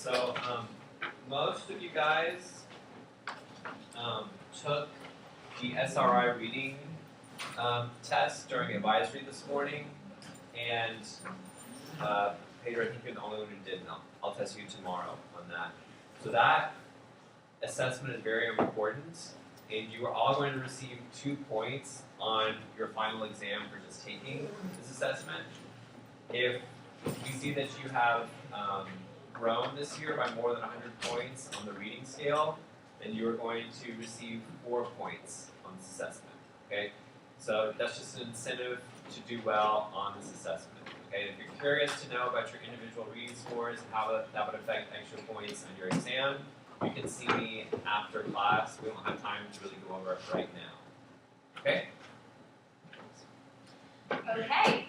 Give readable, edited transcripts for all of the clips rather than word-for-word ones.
So most of you guys took the SRI reading test during advisory this morning, and Pedro, I think you're the only one who didn't. I'll test you tomorrow on that. So that assessment is very important, and you are all going to receive 2 points on your final exam for just taking this assessment. If we see that you have grown this year by more than 100 points on the reading scale, then you are going to receive 4 points on this assessment. Okay, so that's just an incentive to do well on this assessment. Okay, if you're curious to know about your individual reading scores and how that would affect extra points on your exam, you can see me after class. We don't have time to really go over it right now. Okay? Okay,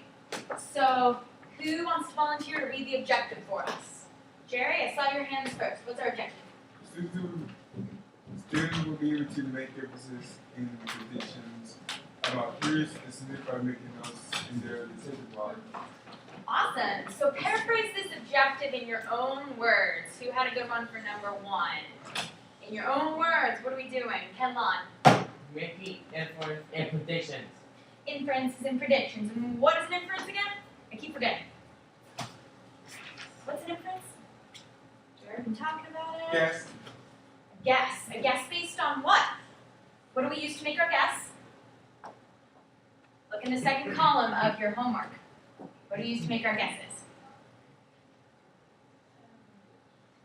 so who wants to volunteer to read the objective for us? Jerry, I saw your hands first. What's our objective? Students will be able to make emphasis in predictions about periods and simplify making notes in their decision block. Awesome. So paraphrase this objective in your own words. Who had a good one for number 1? In your own words, what are we doing? Kenlon. Making inference and predictions. Inferences and predictions. And what is an inference again? I keep forgetting. What's an inference? Jared been talking about it. Guess. A guess. A guess based on what? What do we use to make our guess? Look in the second column of your homework. What do you use to make our guesses?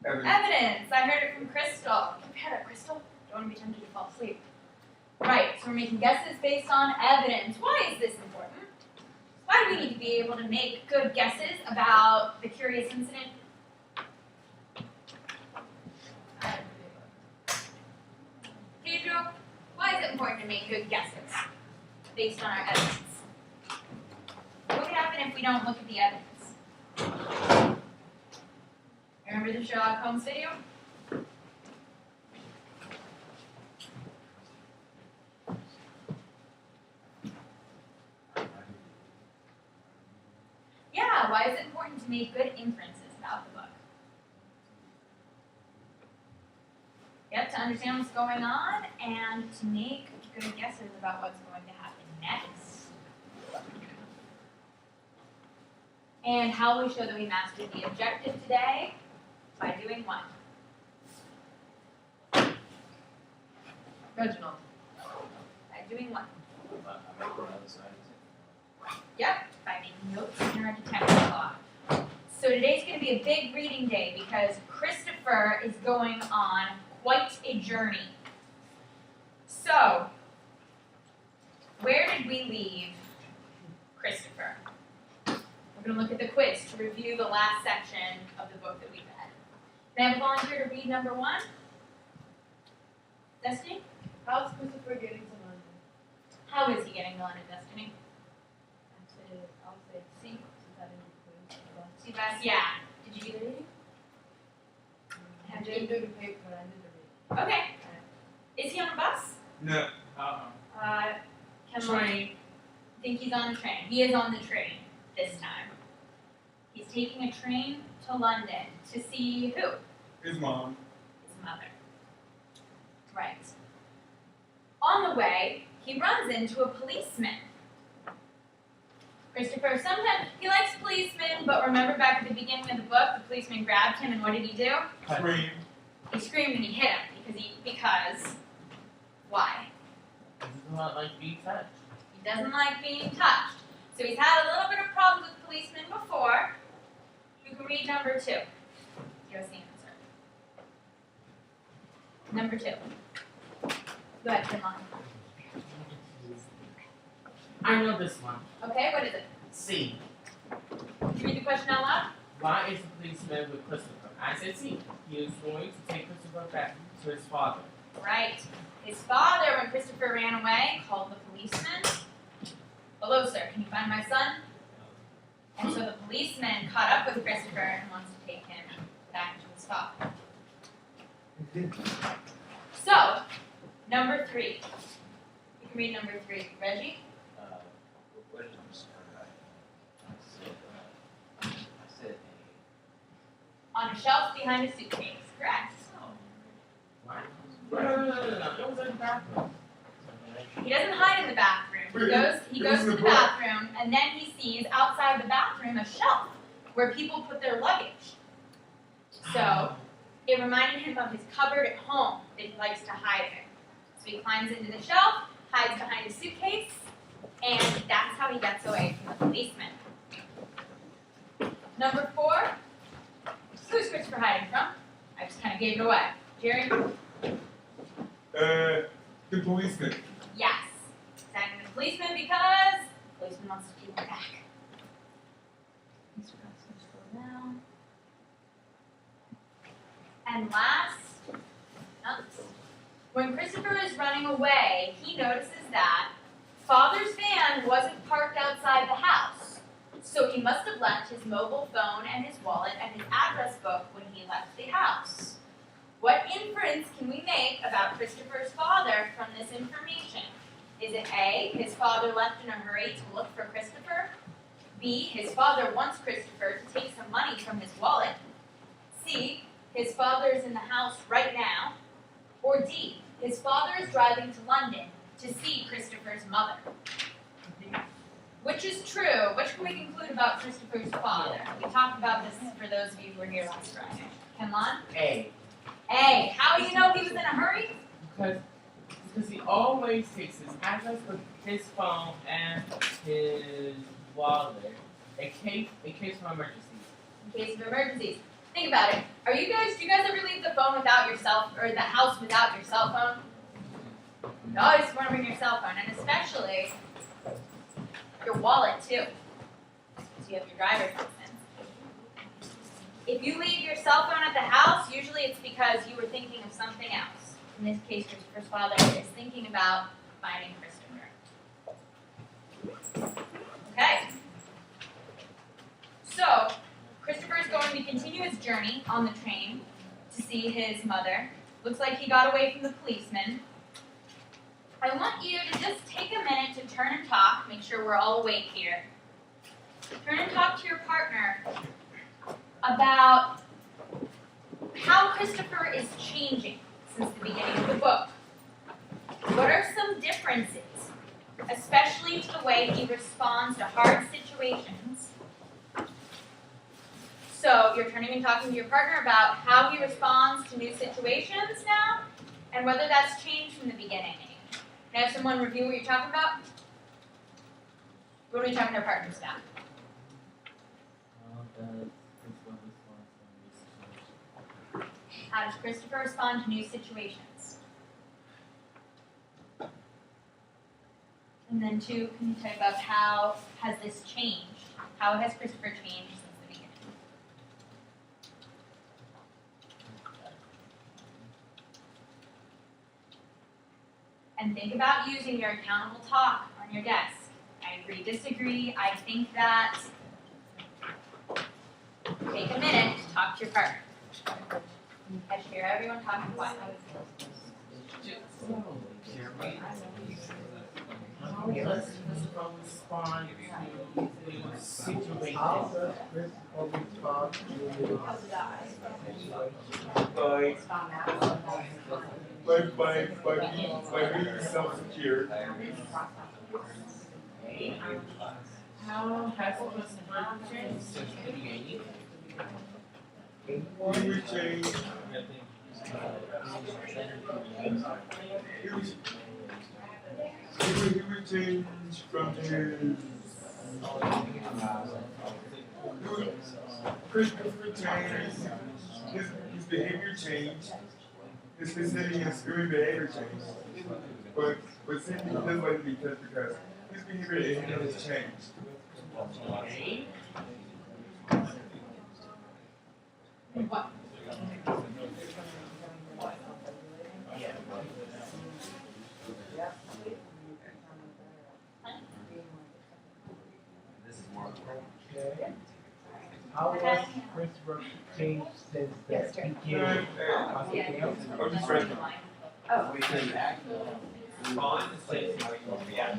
Evidence. I heard it from Crystal. Compare it, Crystal. Don't want to be tempted to fall asleep. Right, so we're making guesses based on evidence. Why is this important? Why do we need to be able to make good guesses about the curious incident? Pedro, why is it important to make good guesses based on our evidence? What would happen if we don't look at the evidence? Remember the Sherlock Holmes video? Yeah, why is it important to make good inferences about the book? Yep, to understand what's going on and to make good guesses about what's going to happen next. And how will we show that we mastered the objective today? By doing what? Reginald. By doing what? Yep, by making notes in our detective log. So today's going to be a big reading day because Christopher is going on quite a journey. So, where did we leave Christopher? We're going to look at the quiz to review the last section of the book that we read. Can I have a volunteer to read number 1? Destiny? How's Christopher getting to London? How is he getting to London, Destiny? I'll say C, since I didn't do the quiz. Too fast? Yeah. Did you do the reading? I didn't do the paper, but I did the reading. Okay. Is he on a bus? No. Train. I think he's on the train. He is on the train this time. He's taking a train to London to see who? His mom. His mother. Right. On the way, he runs into a policeman. Christopher, sometimes he likes policemen, but remember back at the beginning of the book, the policeman grabbed him, and what did he do? Scream. He screamed and he hit him because why? He does not like being touched. He doesn't like being touched. So he's had a little bit of problems with policemen before. You can read number 2. Give us the answer. Number 2. Go ahead, Finlon. I know this one. Okay, what is it? C. Did you read the question out loud? Why is the policeman with Christopher? I said C. He is going to take Christopher back to his father. Right. His father, when Christopher ran away, called the policeman. Hello, sir. Can you find my son? And so the policeman caught up with Christopher and wants to take him back to his father. So, number 3. You can read number 3. Reggie? What is number 7? I said A. on a shelf behind a suitcase. Correct. What? No. It was in the bathroom. He doesn't hide in the bathroom. He goes to the bathroom, and then he sees outside the bathroom a shelf where people put their luggage. So it reminded him of his cupboard at home that he likes to hide in. So he climbs into the shelf, hides behind a suitcase, and that's how he gets away from the policeman. Number 4, who's Christopher hiding from? I just kind of gave it away. Jerry? The policeman. Yes. He's hiding from the policeman because the policeman wants to keep him back. Mr. Ross, let's go down. And last, when Christopher is running away, he notices that Father's van wasn't parked outside the house, so he must have left his mobile phone and his wallet and his address book when he left the house. What inference can we make about Christopher's father from this information? Is it A, his father left in a hurry to look for Christopher? B, his father wants Christopher to take some money from his wallet? C, his father is in the house right now? Or D, his father is driving to London to see Christopher's mother? Which is true? Which can we conclude about Christopher's father? We talked about this for those of you who were here last Friday. Kenlon? A. A. How do you know he was in a hurry? Because he always takes his address with his phone and his wallet in case of emergencies. In case of emergencies. Think about it. Do you guys ever leave the phone without your or the house without your cell phone? You always want to bring your cell phone, and especially your wallet too. Because you have your driver's license. If you leave your cell phone at the house, usually it's because you were thinking of something else. In this case, Christopher's father is thinking about finding Christopher. Okay. So, Christopher is going to continue his journey on the train to see his mother. Looks like he got away from the policeman. I want you to just take a minute to turn and talk, make sure we're all awake here. Turn and talk to your partner about how Christopher is changing since the beginning of the book. What are some differences, especially to the way he responds to hard situations? So you're turning and talking to your partner about how he responds to new situations now, and whether that's changed from the beginning. Can I have someone review what you're talking about? What are we talking to our partners about? How does Christopher respond to new situations? And then 2, can you talk about how has this changed? How has Christopher changed since the beginning? And think about using your accountable talk on your desk. I agree, disagree, I think that. Take a minute to talk to your partner. I should hear everyone talking quietly. How does Christopher respond to new situations? By being self-secure. How has Christopher changed since the beginning? He would change. He would change from his. Christopher changed. His behavior changed. His vicinity and spirit behavior changed. But Cindy doesn't like to be touched because his behavior has changed. Okay. What? This is more. How was Christopher changed since the beginning? Oh, just right now. Oh. We can respond to say how you react.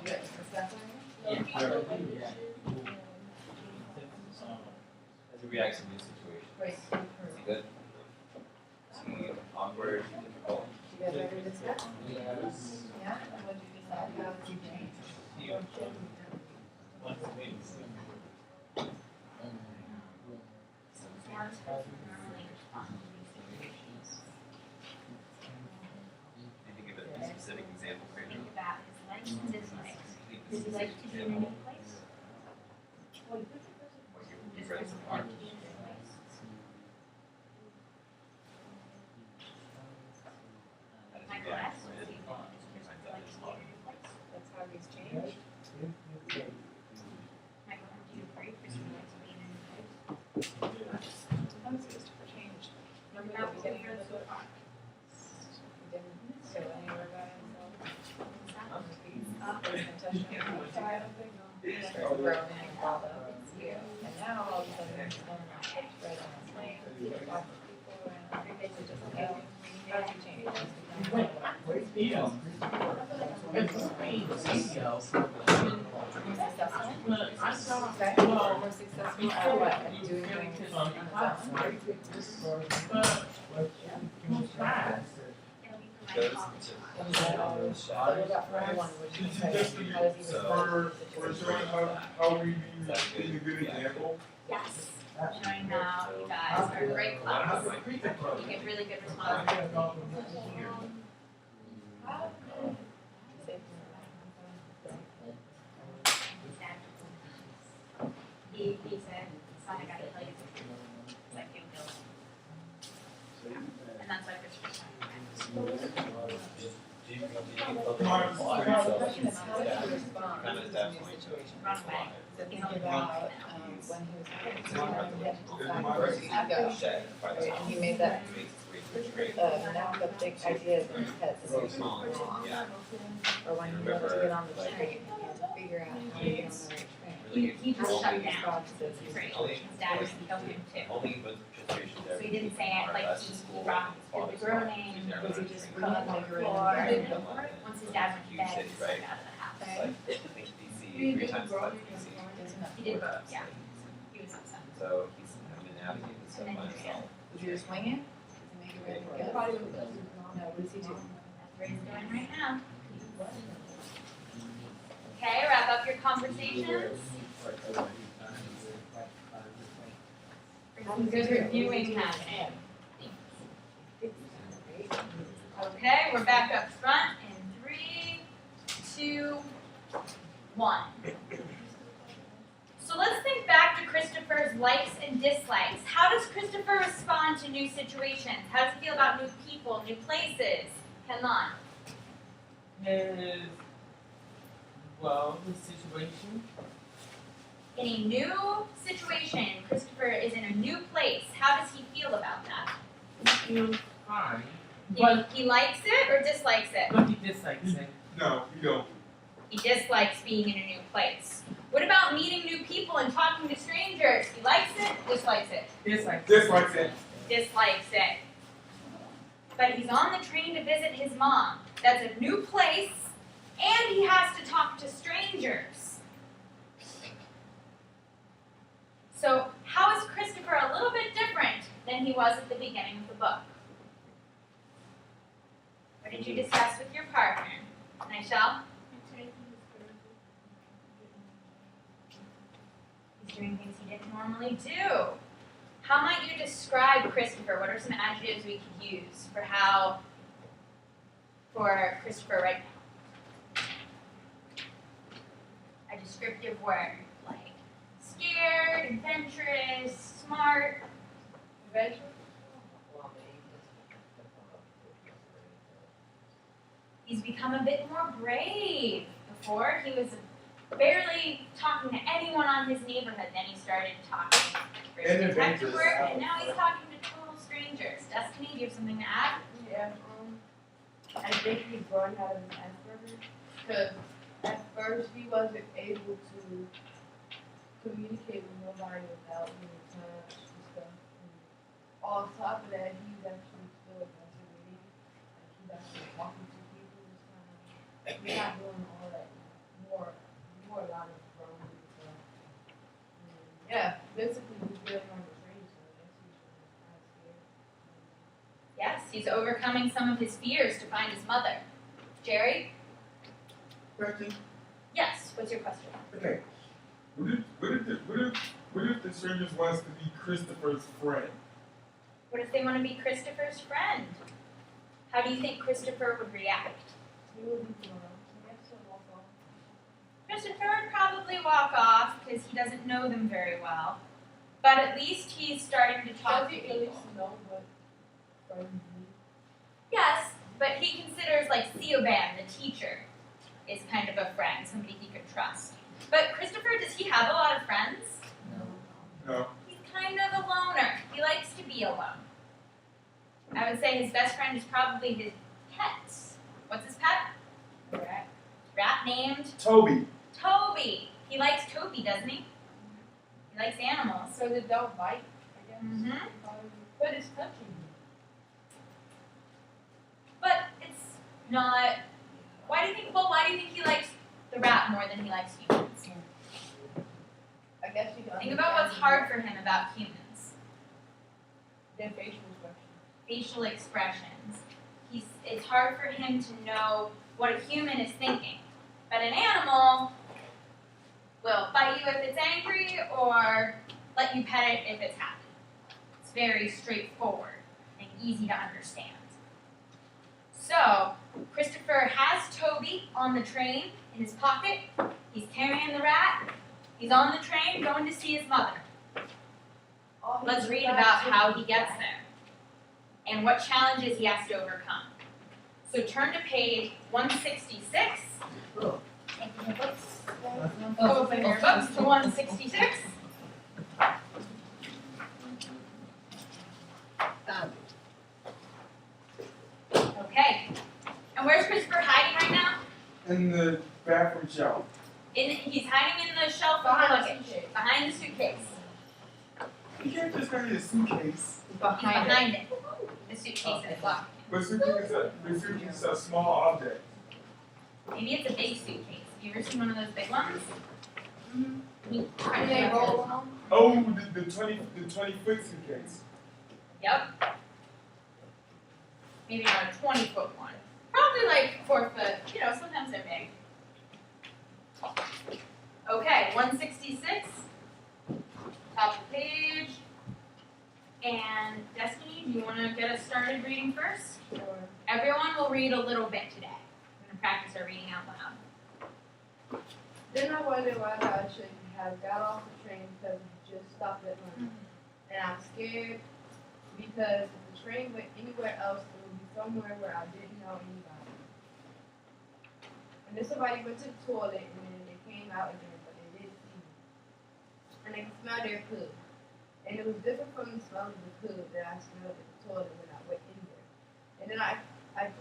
Yeah. to react to new situations. Right. Is he good? Is he awkward, difficult? You guys ready to discuss? Yes. Yeah, and what did you decide, how did you change? How does Christopher normally respond to these situations? Did you give a specific example for Think you? about his likes and dislikes. Does he like to be in a new place? Or you Does read some Christopher part? like to be in a new place? How did you Michael react S. when Does he finds like out to his be fault? in a new place? That's how he's changed. Michael, do you agree Christopher likes to be in a new place? How has Christopher changed? Remember How the beginning of the so book? far? He didn't show anywhere about himself. He's Huh? intentionally outside of it. He's grown and evolved up. And now all of a sudden he's going like right on his lane. Lots of people around. Everything's just like, how did you change? Yeah. It's a strange video. More successful? But I saw, Okay. well, More successful at what? At doing things on his own? but who's fast? It'll be for Goes Michael. to And then, so what about for everyone? What did you say? How does he respond to For the showing situation? how we being a good example. Yes. Showing how you guys are a great class. You give really good responses. He said, son, I gotta tell you the truth. Like you know. And that's why Christopher's Come on. The question is, how does he respond Kind of to that new point. situations? run away. So think about when he was having to decide First, where to go. shed by the Right, time and he made that he makes his way through the grade. now the big ideas in his head that Very he's small, wrong. yeah. Or when he went to get on the train, he had to figure out how to get on the right train. He just How shut do you down. respond to those He's great. situations? His dad used to kill him too. Only with situations So he didn't say it like he brought his the girl name. Was he just Put on the floor. Once his dad went to Huge bed, city, he right? stepped out of the house. It's like, I think DC, 3 times as much as DC. He did both, yeah. He was upset. So he's having to navigate this stuff by himself. Did you just wing it? Did he make it really good? No, what does he do? That's where he's going right now. Okay, wrap up your conversations. Some good reviewing happening. Okay, we're back up front in 3, 2, 1. So let's think back to Christopher's likes and dislikes. How does Christopher respond to new situations? How does he feel about new people, new places? Kenlon. His, well, his situation. In a new situation, Christopher is in a new place. How does he feel about that? He feels fine. But, He likes it or dislikes it? but he dislikes it. No, you don't. He dislikes being in a new place. What about meeting new people and talking to strangers? He likes it, dislikes it? Dislikes Dislikes it. Dislikes it. But he's on the train to visit his mom. That's a new place, and he has to talk to strangers. So, how is Christopher a little bit different than he was at the beginning of the book? What did you discuss with your partner? Nigel? He's doing things he didn't normally do. How might you describe Christopher? What are some adjectives we could use for Christopher right now? A descriptive word like scared, adventurous, smart. He's become a bit more brave. Before, he was barely talking to anyone on his neighborhood. Then he started talking for his And detective adventurous. work, and now he's talking to total strangers. Destiny, do you have something to add? Yeah, I think he's growing out of his Asperger's, because at first he wasn't able to communicate with nobody without being touched and stuff. And on top of that, he's actually still adventure reading. Like he's actually talking to people this time. He's not doing all that more a lot of grown stuff. And yeah, basically he's really on the He's overcoming some of his fears to find his mother. Jerry? Question. Yes, what's your question? Okay. What if the strangers wants to be Christopher's friend? What if they want to be Christopher's friend? How do you think Christopher would react? You will be tomorrow. Yes, so walk off. Christopher would probably walk off because he doesn't know them very well. But at least he's starting to talk Does to he at people. least know what friends need? Yes, but he considers like Theoban, the teacher, is kind of a friend, somebody he could trust. But Christopher, does he have a lot of friends? No. He's kind of a loner. He likes to be alone. I would say his best friend is probably his pet. What's his pet? Rat. Rat named Toby. Toby. He likes Toby, doesn't he? He likes animals. So they don't bite, I guess. Mm-hmm. But it's touching you. But it's not. Why do you think he likes the rat more than he likes humans? I guess you can Think about what's hard for him about humans. their facial expression. Facial expressions. It's hard for him to know what a human is thinking. But an animal will bite you if it's angry or let you pet it if it's happy. It's very straightforward and easy to understand. So, Christopher has Toby on the train in his pocket. He's carrying the rat. He's on the train going to see his mother. Let's read about how he gets there and what challenges he has to overcome. So turn to page 166. Open your books. Open your books to 166. Okay. And where's Christopher hiding right now? In the bathroom shelf. He's hiding in the shelf Behind behind the luggage. suitcase. Behind the suitcase. You can't just carry a suitcase. He's behind it. The suitcase is locked. But suitcase is a small object. Maybe it's a big suitcase. Have you ever seen one of those big ones? Mm-hmm. Kind And they roll along. Oh, the 20-foot suitcase. Yep. Maybe not a 20-foot one. Probably like 4 foot. You know, sometimes they're big. Okay, 166. Top of the page. And Destiny, do you want to get us started reading first? Sure. Everyone will read a little bit today. We're going to practice our reading out loud. Then I wondered why I should have got off the train because it just stopped at lunch. And I'm scared because if the train went anywhere else, it would be somewhere where I didn't know anybody. And then somebody went to the toilet and then they came out again, but they didn't see me. And I could smell their poo. And it was different from the smell of the poo that I smelled at the toilet when I went in there. And then I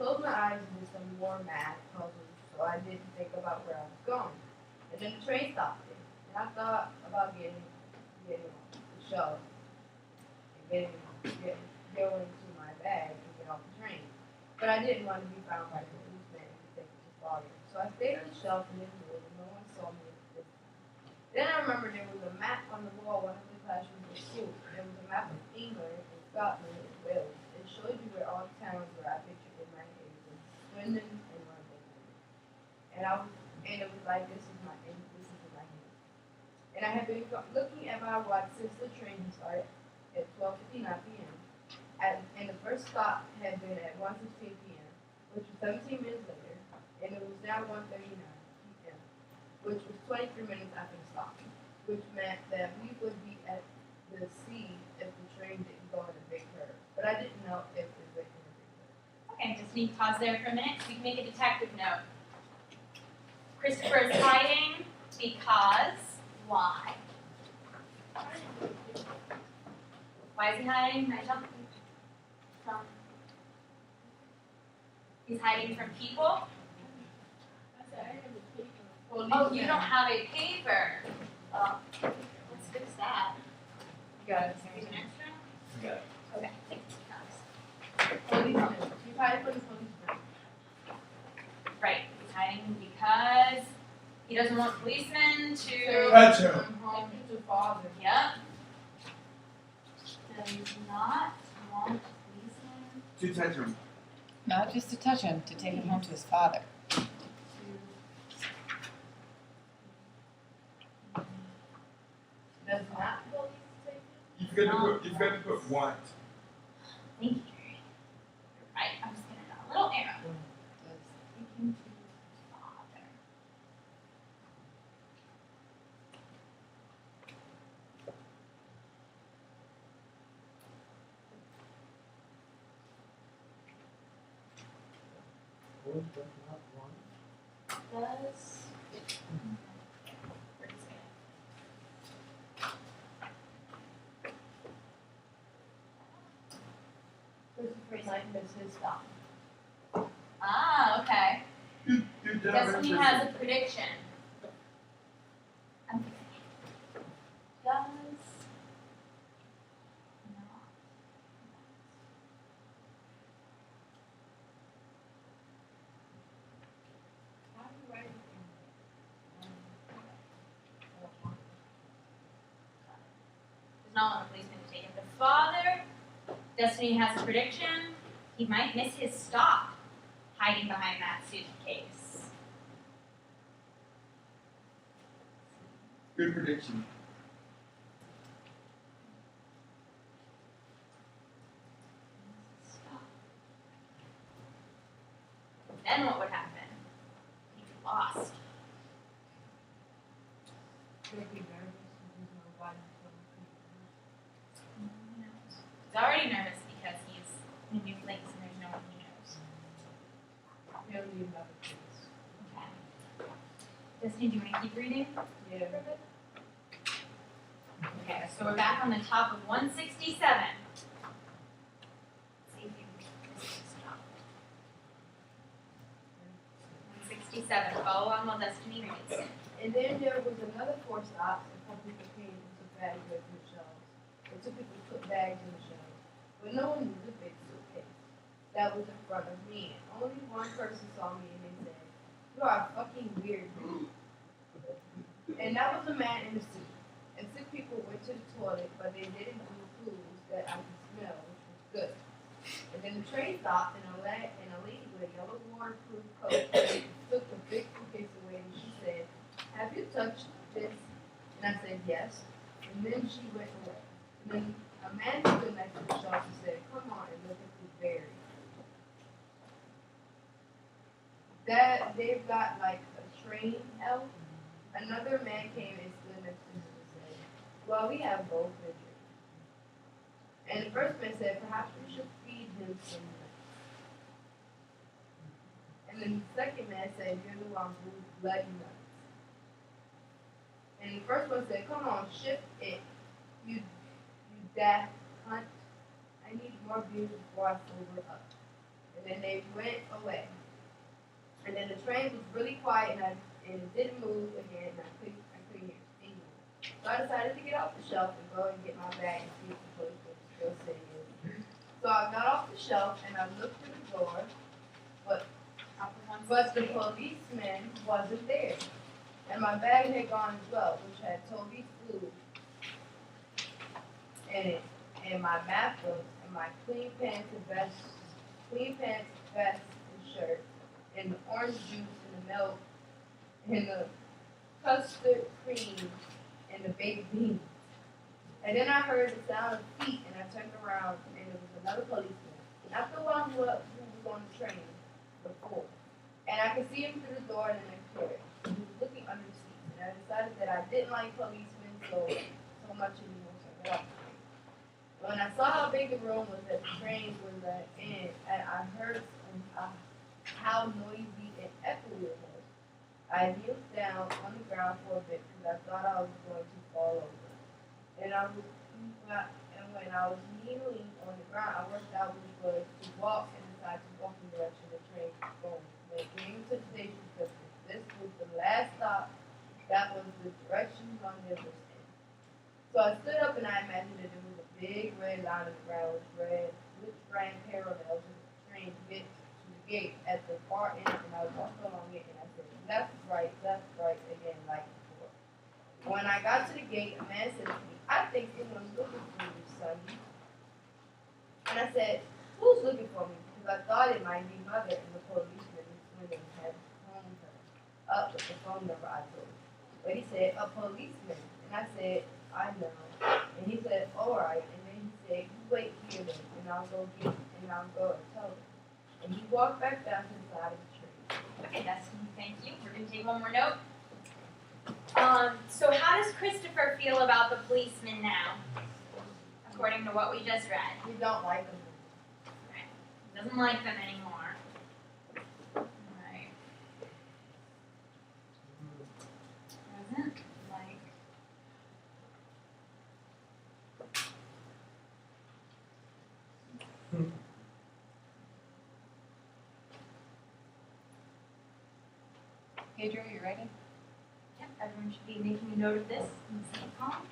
closed my eyes and did some more math puzzles, so I didn't think about where I was going. And then the train stopped there. And I thought about getting on the show and going to my bag and get off the train. But I didn't want to be found by the policeman and be taken to Florida. So I stayed on the shelf and didn't move, and no one saw me this time. Then I remember there was a map on the wall one of the classrooms at school. There was a map of England and Scotland and Wales. It showed you where all the towns were I pictured in my head was Swindon and London. And it was like this is my head. And I had been looking at my watch since the train started at 12:59 p.m. And the first stop had been at 1:16 p.m., which was 17 minutes later, and it was now 1:39 p.m., which was 23 minutes after the stop, which meant that we would be at the sea if the train didn't go in a big curve. But I didn't know if it went in a big curve. Okay, just need to pause there for a minute so we can make a detective note. Christopher is hiding because why? Why is he hiding? Can I tell? He's hiding from people. Oh, you don't have a paper. Oh, let's fix that. You got it. Here's an extra. Okay. Okay, thanks. Policeman. You probably put the policeman. Right, he's hiding because he doesn't want policemen to. Touch him. Come home to father. Yep. Does not want policemen To touch him. Not just to touch him, to take him home to his father. Does not police take it? You've got to put want. Thank you, Jerry. You're right. I'm just gonna draw a little arrow. Take him to his father. Boys does not want. Does. Where's it? Christopher's like this his stop. Ah, okay. Good job, Destiny Empress. has a prediction. I'm fixing it. Does not. How do you write it? Does not want a policeman to take him. The father, Destiny has a prediction. He might miss his stop hiding behind that suitcase. Good prediction. Stop. Then what would happen? He'd be lost. He'll be nervous because nobody told him. Who knows? He's already nervous because he's in a new place and there's no one he knows. He'll need another place. Okay. Destiny, do you want to keep reading? Yeah. Okay, so we're back on the top of 167. See if you this is stop. 167. Follow along while Destiny reads. And then there was another 4 stops, and some people came and took bags away from the shelves. And 2 people put bags in the shelves. But no one knew the big suitcase that was in front of me. And only one person saw me and they said, "You are a fucking weird dude." And that was a man in a suit. And 6 people went to the toilet, but they didn't do foods that I could smell, which was good. And then the train stopped, and a lady with a yellow waterproof coat took the big suitcase away, and she said, "Have you touched this?" And I said, "Yes." And then she went away. And then a man stood next to the shelf and said, "Come on and look at the berry." That they've got like a train elf. Another man came and stood next to him and said, "Well, we have both pictures." And the first man said, "Perhaps we should feed him some nuts." And then the second man said, "You're the one who bloody nuts." And the first one said, "Come on, shift it, you daft cunt. I need more beers before I sober up." And then they went away. And then the train was really quiet, and it didn't move again, and I couldn't hear it anymore. So I decided to get off the shelf and go and get my bag and see if the police was still sitting in. So I got off the shelf and I looked through the door, Top of but the 168. policeman wasn't there. And my bag had gone as well, which had Toby's food in it, and my math books, and my clean pants, vest, and shirt, and the orange juice, and the milk, and the custard cream, and the baked beans. And then I heard the sound of feet, and I turned around, and it was another policeman, not the one who was on the train before. And I could see him through the door in the next carriage. He was looking under the seat, and I decided that I didn't like policemen so much anymore, so I got off the train. When I saw how big the room was that the train was in, and I heard how noisy and echoey it was, I kneeled down on the ground for a bit because I thought I was going to fall over. And when I was kneeling on the ground, I worked out which was to walk and decide to walk in the direction the train was going. When it came to the station, because this was the last stop, that was the direction London was in. So I stood up and I imagined that there was a big red line on the ground which ran parallel to the train to get to the gate at the far end, and I walked along it and I said, left, right, again, like before. When I got to the gate, a man said to me, "I think someone's looking for you, Sonny." And I said, "Who's looking for me?" it my new mother and the policeman when they had phoned her up with the phone number I told him. But he said, a policeman. And I said, I know. And he said, all right. And then he said, you wait here then, and I'll go get him, and I'll go and tell him. And he walked back down to the side of the tree. Okay, Destiny, thank you. We're gonna take one more note. So how does Christopher feel about the policeman now? According to what we just read. We don't like him. Doesn't like them anymore. Right. Doesn't like. Pedro, you ready? Yep, everyone should be making a note of this in the same column.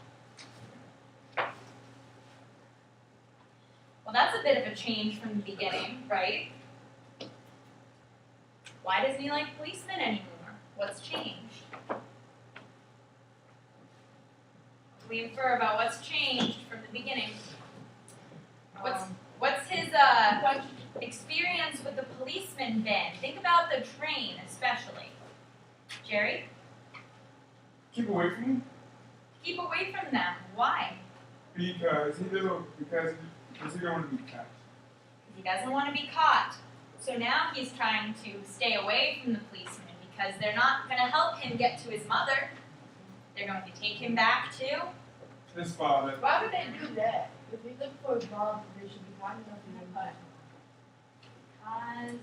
Well, that's a bit of a change from the beginning, right? Why doesn't he like policemen anymore? What's changed? We infer about what's changed from the beginning. What's his experience with the policeman been? Think about the train, especially. Jerry, Keep away from me keep away from them. Why? because he don't want to be catched. He doesn't want to be caught. So now he's trying to stay away from the policemen because they're not going to help him get to his mother. They're going to take him back to. His father. Why would they do that? If he looked for his mom, they should be kind enough to him. Because.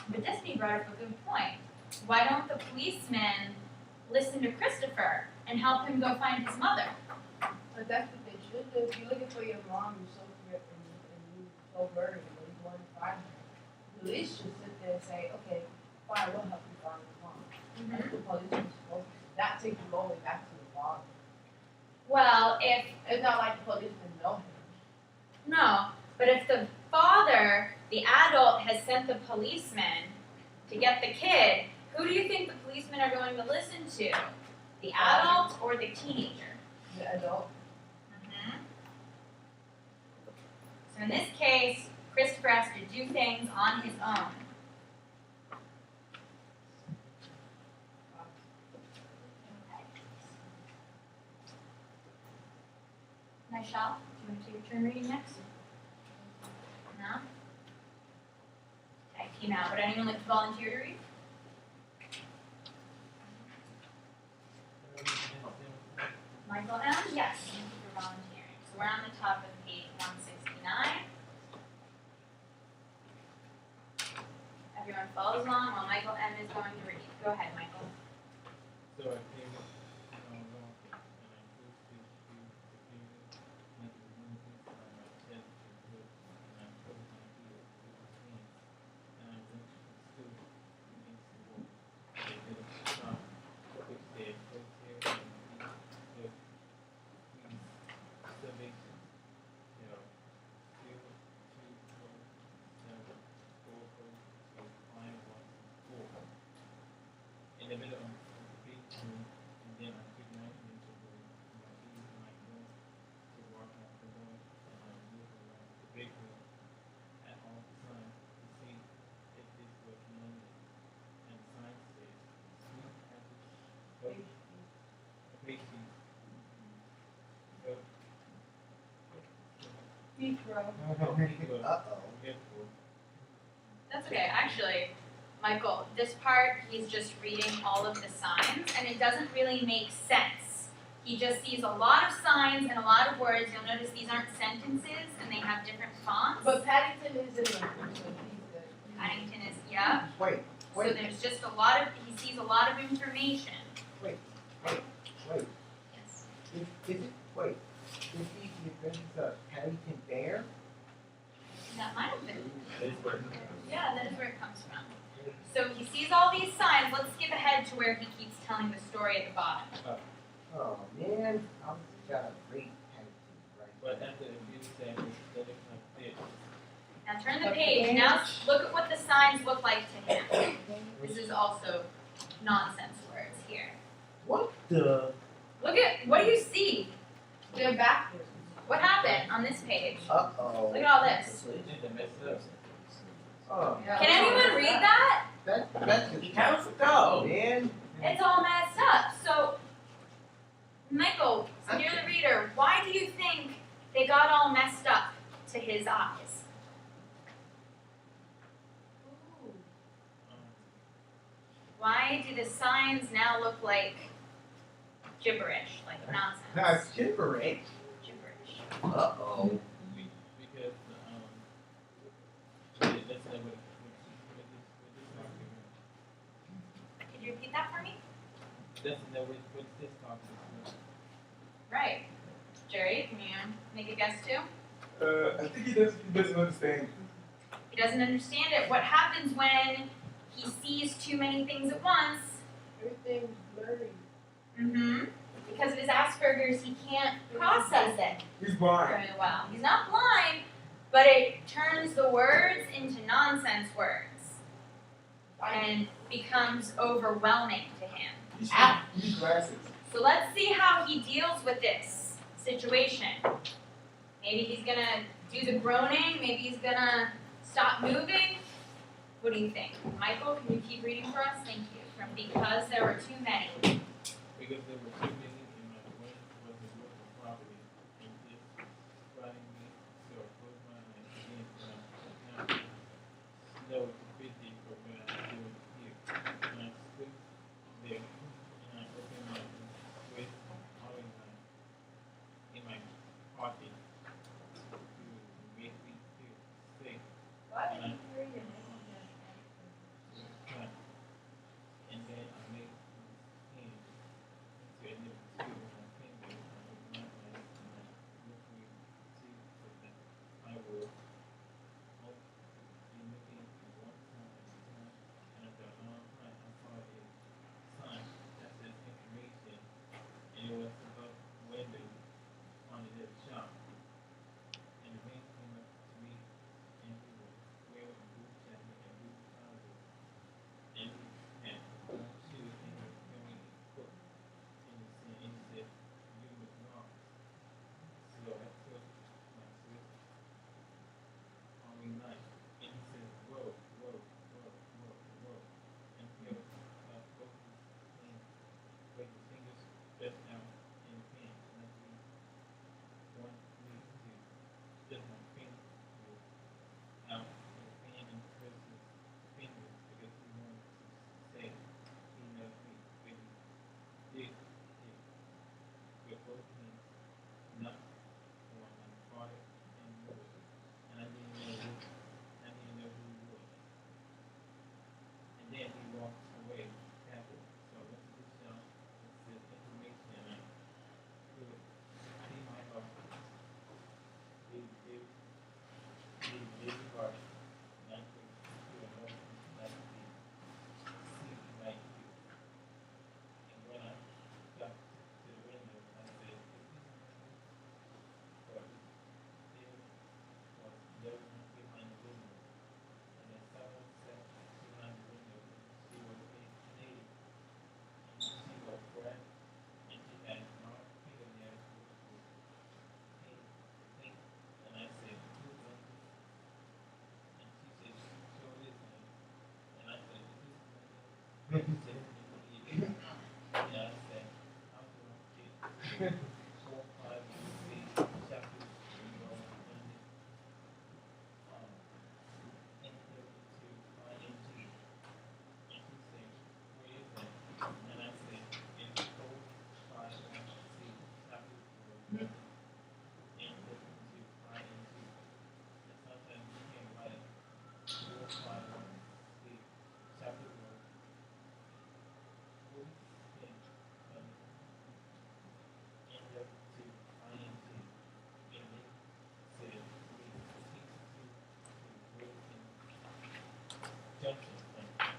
But Destiny brought up a good point. Why don't the policemen listen to Christopher and help him go find his mother? But that's what they should do. If you're looking for your mom, you're so ripped and you so worried and you want to find her. The police should sit there and say, okay, fine, we'll help you find your mom. That's the policeman's supposed to do. Not take you all the way back to the father. Well, if It's not like the policemen know him. no, but if the father, the adult, has sent the policeman to get the kid, who do you think the policemen are going to listen to? The adult or the teenager? The adult. So in this case, Christopher has to do things on his own. Nichelle, do you want to take your turn reading next? No? Okay, came out. Would anyone like to volunteer to read? Michael M? Yes, thank you for volunteering. So we're on the top of page 169. Everyone follows along while Michael M is going to read. Go ahead, Michael. So I came up and I posted my test to good and I put my ear to my hands and I went to the school against the wall. They did a stop, which said, "Go here and eat the salvation." You know, 0, 2, 4, 7, 4, 4, 5, 1, 4. In the middle of the big room, and then I took my hand to go, my keys and my gun to walk out the door, and I moved around the big room at all times to see if this was London. And the sign said, "Sweet Apple Pastry." So, That's okay. Actually, Michael, this part, he's just reading all of the signs, and it doesn't really make sense. He just sees a lot of signs and a lot of words. You'll notice these aren't sentences, and they have different fonts. But Paddington is in the so he's good. Paddington is, yeah. Wait, So wait, there's just a lot of, he sees a lot of information. wait. Yes. Is it, wait, is the adventures of Paddington Bear? That might have been. That is where Yeah, that is where it comes from. So he sees all these signs. Let's skip ahead to where he keeps telling the story at the bottom. Oh, man, I was got a great attitude, right? But after the view said that it like this. Now turn the page. Now look at what the signs look like to him. This is also nonsense words here. What the? Look at, what do you see? They're backwards. What happened on this page? Uh-oh. Look at all this. It's the mess up. Oh, Yeah. Can anyone read that? that's just Council go. man. It's all messed up. So, Michael, so you're the reader. Why do you think they got all messed up to his eyes? Why do the signs now look like gibberish, like nonsense? That's gibberish. Gibberish. Uh-oh. Because that's like what this Could you repeat that for me? that's what this talking about. Right. Jerry, can you make a guess too? I think he doesn't understand. He doesn't understand it. What happens when he sees too many things at once? Everything's blurry. Mm-hmm. Because of his Asperger's, he can't process it He's blind. very well. He's not blind, but it turns the words into nonsense words and becomes overwhelming to him. He needs glasses. So let's see how he deals with this situation. Maybe he's gonna do the groaning, maybe he's gonna stop moving. What do you think? Michael, can you keep reading for us? Thank you. From Because There Were Too Many. Because there were too many in my way was the local property, and this riding me, so I closed my eyes again, now slow to 50 for when I stood here. And I stood there, and I opened my eyes with all in my pocket to make me feel safe. Why And did I you read it? cut, and then I made my hand into a little tube with my finger, and I opened my eyes, and I looked through the tube so that I would hope be looking at one side at a time, and after a long time I saw a sign that says information, and it was above the window on the little shop. And the man came up to me, and he was wearing a blue jacket and blue trousers, and he had one shoe, and he was carrying a book in his hand, and he said, "You must not." So I took my Swiss Army knife, and he said, "Whoa, whoa, whoa, whoa, whoa," and he held up both his hands, with his fingers stretched out in the pen, and I believe one me to just my finger out with a pen and press his fingers because he wanted to say he knows me, but he did it with both hands, not one like farther and more, and I didn't know who he was. And then he walked away happily. So I went to the shop and said information, and I could see my heart. Big heart, and I could feel emotion like the sea like you. And when I got to the window, I said, "Is this but there was no one behind the window, and then someone sat behind the window, and she was a Canadian, and she was black, and she had long fingernails which were pink, and I said, "Who done this?" And she said, "Sure is me." And I said, "Is this my name?" And she said, "It is." And I said, "How do I get 4, 5, 6 chapters in your London? Enter to ING." And she said, "Where is that?" And I said, "It's 4, 5, 6 chapters for London. Enter to ING." And sometimes you can write 4, 5, 6 chapters for who can end up to ING. And they said, "We teach you to work in Junction Center."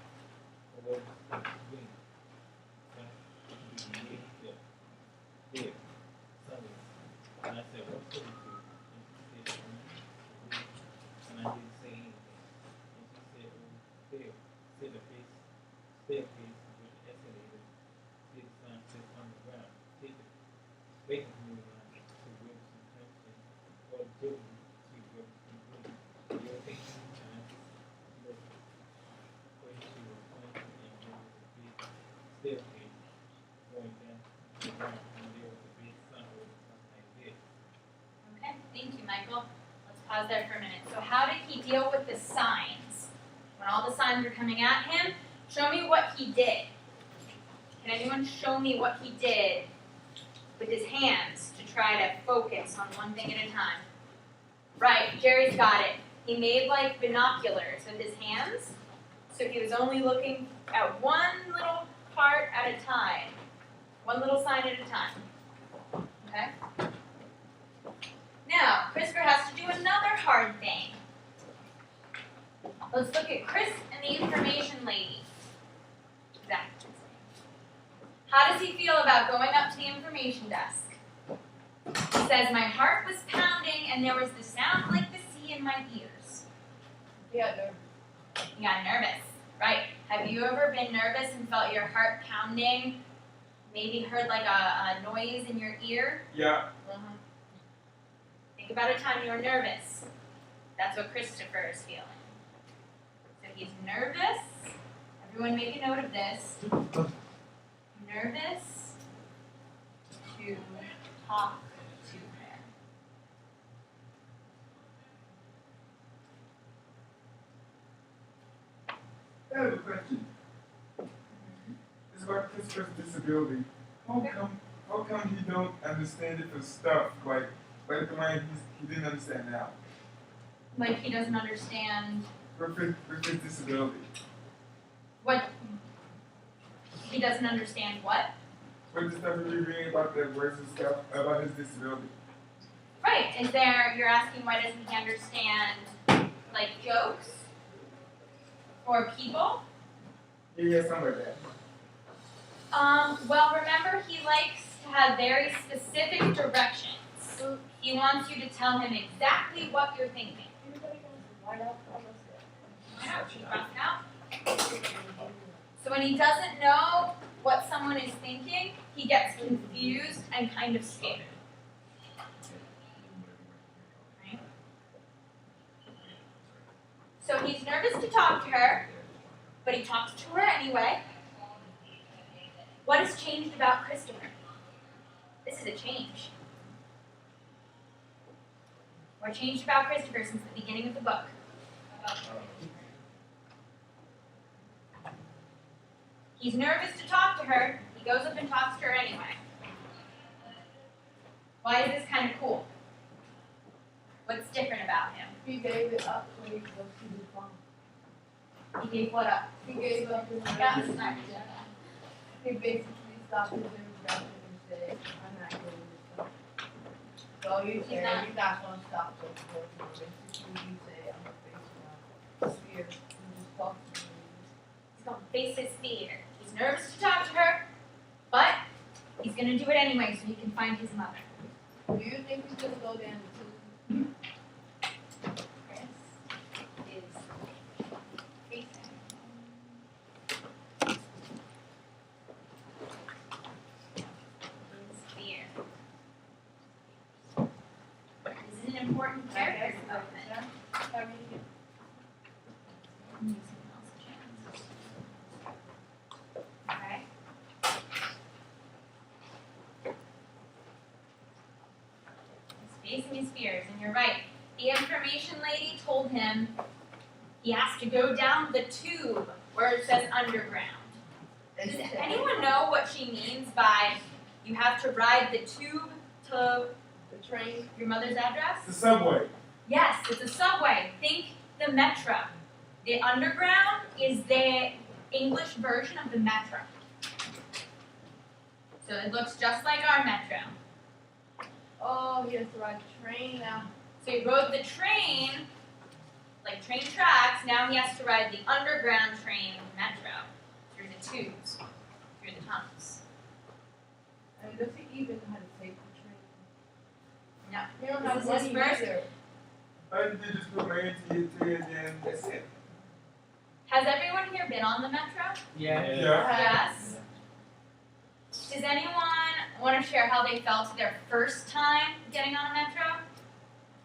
making new lines to bring some tension or difference to your conclusion. Your thinking and look way to a point and there was a big staircase going down to the ground and there was a big sun over something like this. Okay, thank you, Michael. Let's pause there for a minute. So how did he deal with the signs? When all the signs are coming at him, show me what he did. Can anyone show me what he did with his hands to try to focus on one thing at a time? Right, Jerry's got it. He made like binoculars with his hands, so he was only looking at one little part at a time, one little sign at a time. Okay? Now, Christopher has to do another hard thing. Let's look at Chris and the information lady. Zach. How does he feel about going up to the information desk? He says, my heart was pounding and there was the sound like the sea in my ears. Yeah, they're He got nervous, right? Have you ever been nervous and felt your heart pounding? Maybe heard like a noise in your ear? Yeah. Think about a time you were nervous. That's what Christopher is feeling. So he's nervous. Everyone make a note of this. Nervous to talk to her. I have a question. It's about Christopher's disability. How come he don't understand it for stuff like the one he didn't understand now? Like he doesn't understand With his disability. what he doesn't understand what? With the stuff we were reading about the words and stuff about his disability. Right. You're asking why doesn't he understand like jokes? Or people? Yeah, something like that. Well remember he likes to have very specific directions. He wants you to tell him exactly what you're thinking. Why not? She crossed it out. So when he doesn't know what someone is thinking, he gets confused and kind of scared. Right? So he's nervous to talk to her, but he talks to her anyway. What has changed about Christopher? This is a change. What changed about Christopher since the beginning of the book? He's nervous to talk to her. He goes up and talks to her anyway. Why is this kind of cool? What's different about him? he gave it up so he could go to the farm. He gave what up? He gave up his Yeah, smart. He basically stopped his introduction and said, I'm not doing this stuff. So you He's said, not- you're not gonna stop this for me. Basically, you said, I'm gonna face my fear. You just talk to me. He's going to face his fear. He's nervous to talk to her, but he's going to do it anyway so he can find his mother. Do you think he's gonna go down the tube? Chris is facing his fear. This is an important character development. I mean, Okay. He's facing his fears, and you're right. The information lady told him he has to go down the tube where it says underground. Does anyone know what she means by you have to ride the tube to the train, your mother's address? The subway. Yes, it's a subway. Think the metro. The underground is the English version of the metro. So it looks just like our metro. oh, he has to ride the train now. So he rode the train, like train tracks, now he has to ride the underground train, metro, through the tubes, through the tunnels. And does he even know how to take the train? No. He don't This have is his money first- either. I did just put my into it and that's it. Has everyone here been on the metro? Yeah. Yeah. Yes. Does anyone I want to share how they felt their first time getting on a metro.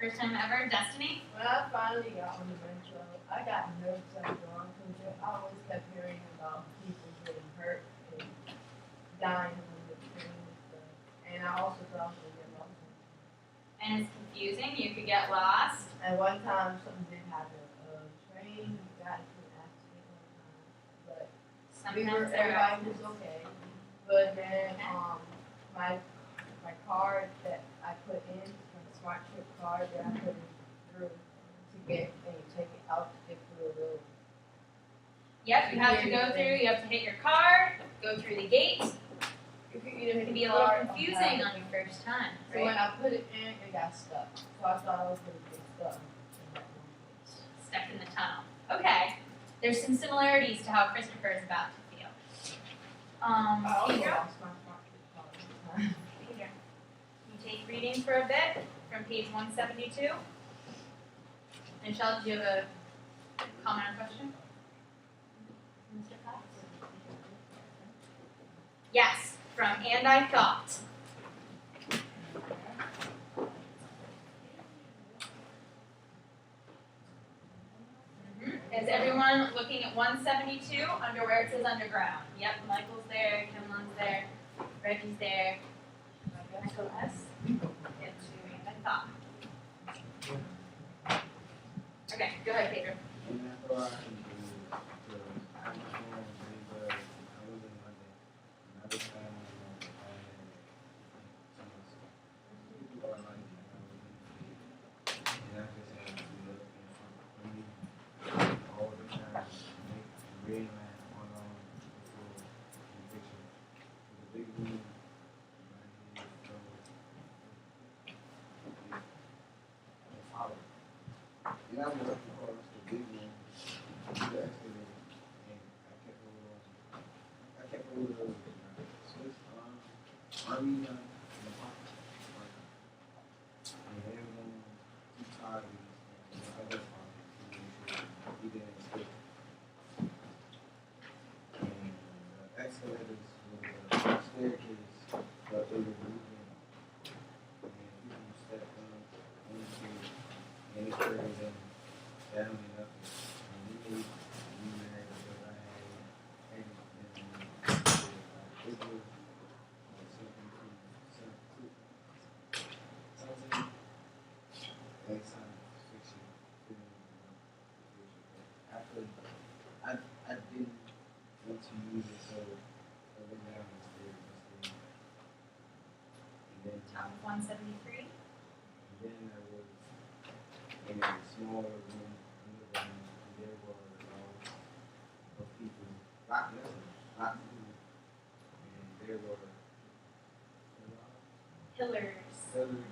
First time ever, Destiny. When I finally got on the metro, I got nervous like wrong because I always kept hearing about people getting hurt and dying on the train and stuff. And I also thought I was gonna get lost. And it's confusing. You could get lost. And one time something did happen. Train got into an accident one time, but Sometimes there are everybody was okay. But then my card that I put in, my smart trip card that I put in through to get and you take it out to get through the road. Yep, you have to go through. You have to hit your card, go through the gate. If you either It hit can the be a little card or confusing have on your first time, So when right? I put it in, it got stuck. So I thought I was gonna get stuck in that one place. Stuck in the tunnel. Okay. There's some similarities to how Christopher is about to feel. I also Pedro? lost my smart trip card one time. Pedro. You take reading for a bit from page 172. And Michelle, do you have a comment or question? Mr. Cox? Yes, from And I Thought. Is everyone looking at 172 under where it says underground? Yep, Michael's there, Kimlin's there, Reggie's there. Michael S. Into And I Thought. Okay, go ahead, Pedro. And after I can do it, because I was going really well. I was in London, and I was traveling along the island, and people are like, and I was in the and I just had to look in front of me all the time, make the red line on before the picture. With the big room, my head, so follow. And I was up across the big room, the excavator, and I kept hold of the Swiss Army knife in the pocket. And everyone too tired of these, and the other pocket to make sure he didn't escape. And the excavators was a staircase, but they were moving, and people stepped on the stairs, and it carried them down and up. And we made me mad because I had everything. It was something like science fiction. I didn't want to use it, so I went down the stairs instead. And then Top 173. and then I was in a smaller room underground, and there were lots of people, lots of people, and there were a lot of Pillars. pillars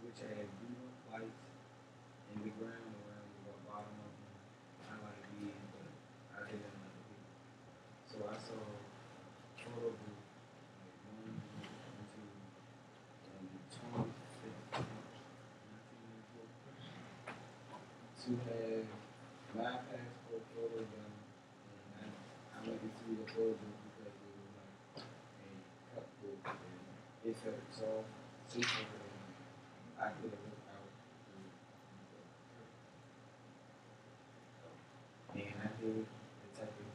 which had blue lights, and the ground around the bottom of them. I like being, but I didn't like people. So I saw a photo booth, like 1, 2, and 25th March, 1994, to have my passport photo done, and I went into the photo booth because it was like a cut book, and it felt soft, super, and I could have looked out through the and I did detective.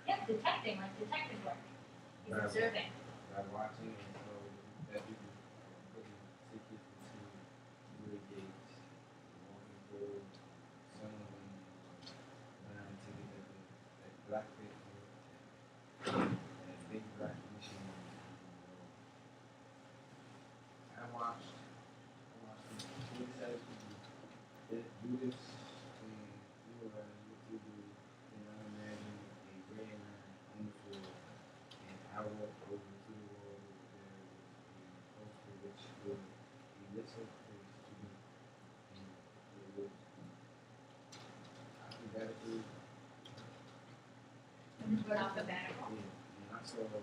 Yep, detecting, like detective work. He's Right. observing. By watching and so that people putting tickets into weird gates, walking through some of them buying tickets at black people, that big black machine. I watched them 27 people that do this and you know what you do, and I imagine a red line on the floor. And I walked over to the wall over there with a poster which would be lit so close to me. And it was alphabetical. Alphabetical. And I saw what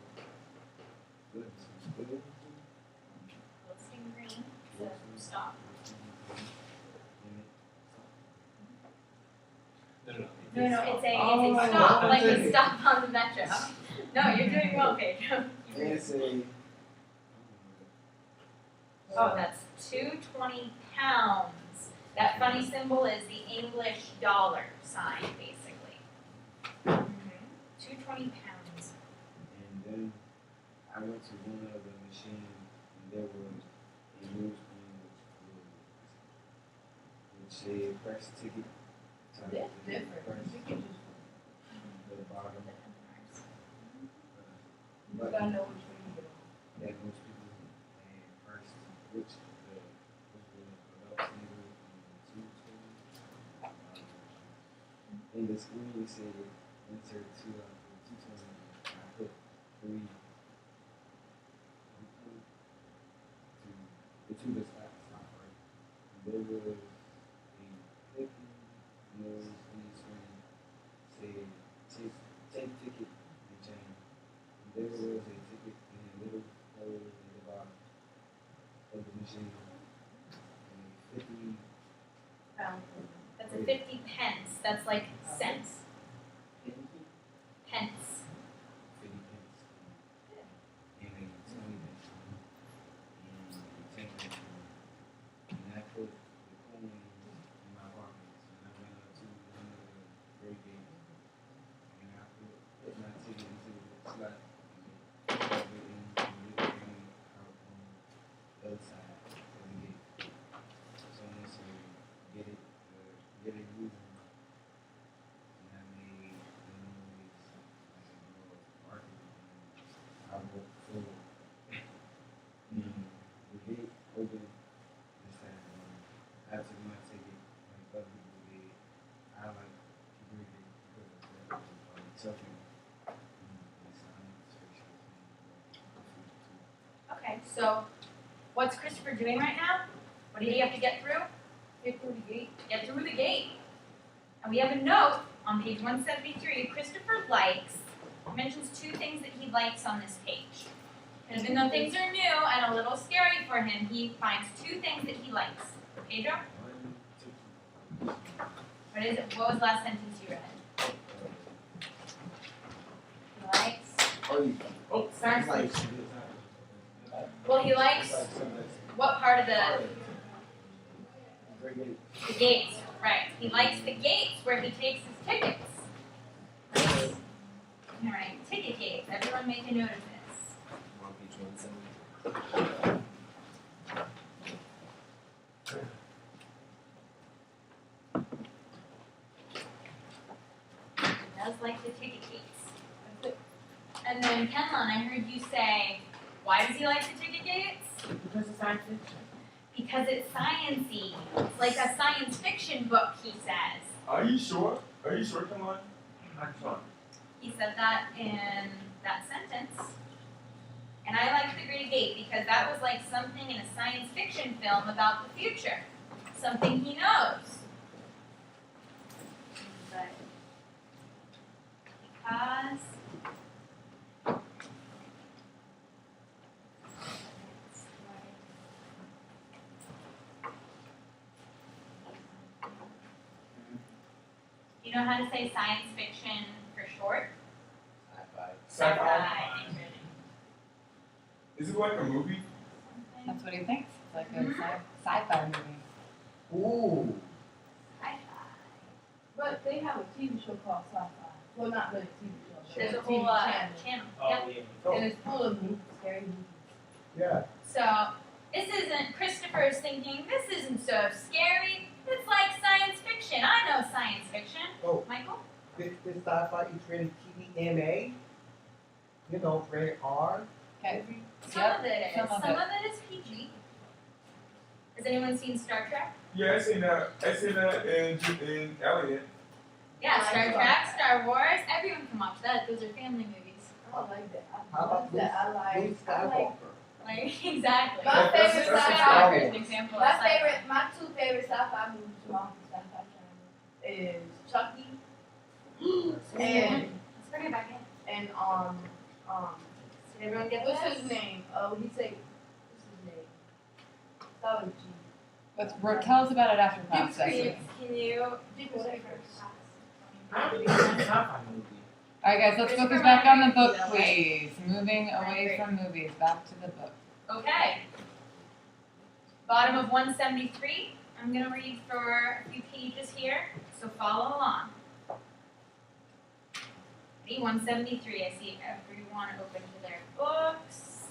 some squiggles Listing green. So stop. No, no, no. No, no, it's a Oh, stop, like okay. a stop on the metro. No, you're doing well, Pedro. And say, Oh, that's 220 pounds. That funny symbol is the English dollar sign, basically. 220 pounds. and then I went to one of the machines, and there was a new screen which said press ticket. type That's thing, different. Press You can just, the bottom you button gotta know which way you get on. that most people and press which the adult single and two screen. In the screen it said enter 220. I put 3. The two that stop right. There was a clicking noise on the screen said take ticket and change. There was a ticket in a little hole in the bottom of the machine. And 50 That's a 50 pence. That's like cents. Pence. 50 pence. And a 20 pence. And a 10 pence. And I put the coin in my pockets. And I went up to one of the great gates. And I put my ticket into the slot. And plug it in and let it ring out on the other side of the gate. Someone said, get it moving. And I made the noise like a little barking. I walked forward. And the gate opened this time. I took my ticket like other people did. I like to read it because of that. Something. Okay, so what's Christopher doing right now? What did he have to get through? Get through the gate. Get through the gate. And we have a note on page 173. Christopher mentions 2 things that he likes on this page. And even though things are new and a little scary for him, he finds 2 things that he likes. Pedro? What is it? What was the last sentence you read? He likes. Oh, sorry. Well, he likes what part of the gates, right? He likes the gates where he takes his tickets. Right? All right, ticket gates. Everyone make a note of this. On page 170. He does like the ticket gates. And then Kenlon, I heard you say, why does he like the ticket gates? Because it's science fiction. Because it's science-y. It's like a science fiction book, he says. Are you sure? Are you sure, come on? I'm sorry. He said that in that sentence. And I like the Great Gate because that was like something in a science fiction film about the future. Something he knows. But because you know how to say science fiction for short? Sci-fi. Is it like a movie? That's what he thinks. It's like a sci-fi movie. Ooh. Sci-fi. But they have a TV show called Sci-Fi. Well, not really a TV show. but There's a TV whole channel. channel. Oh, Yep. yeah. And it's full of movies, scary movies. Yeah. So this isn't Christopher's thinking. This isn't so scary. It's like science fiction. I know science fiction. Oh. Michael. This sci-fi is rated TVMA. You know, rated R. Okay. Some Yep, of it is. some Some of of it is PG. Has anyone seen Star Trek? Yeah, I seen that in Alien. Yeah, Star Sci-fi. Trek, Star Wars. Everyone can watch that. Those are family movies. I like that. How about that. I like. Luke I like. Skywalker? Like exactly. My That's- favorite that's Star Star sci-fi. Trek is Wars. an example of My sci-fi. favorite, my 2 favorite sci-fi movies from off the sci-fi channel is Chucky and Let's bring it back in. and Did everyone get what's this? his name? Oh, he said what's his name? Start with G. Tell us about it after class. Deep Becky. Freeze. Can you? Deep Freeze. I don't think it's a sci-fi movie. Alright guys, let's focus back on the book, please. Moving away from movies, back to the book. Okay. Bottom of 173. I'm going to read for a few pages here, so follow along. Ready? 173. I see everyone open to their books.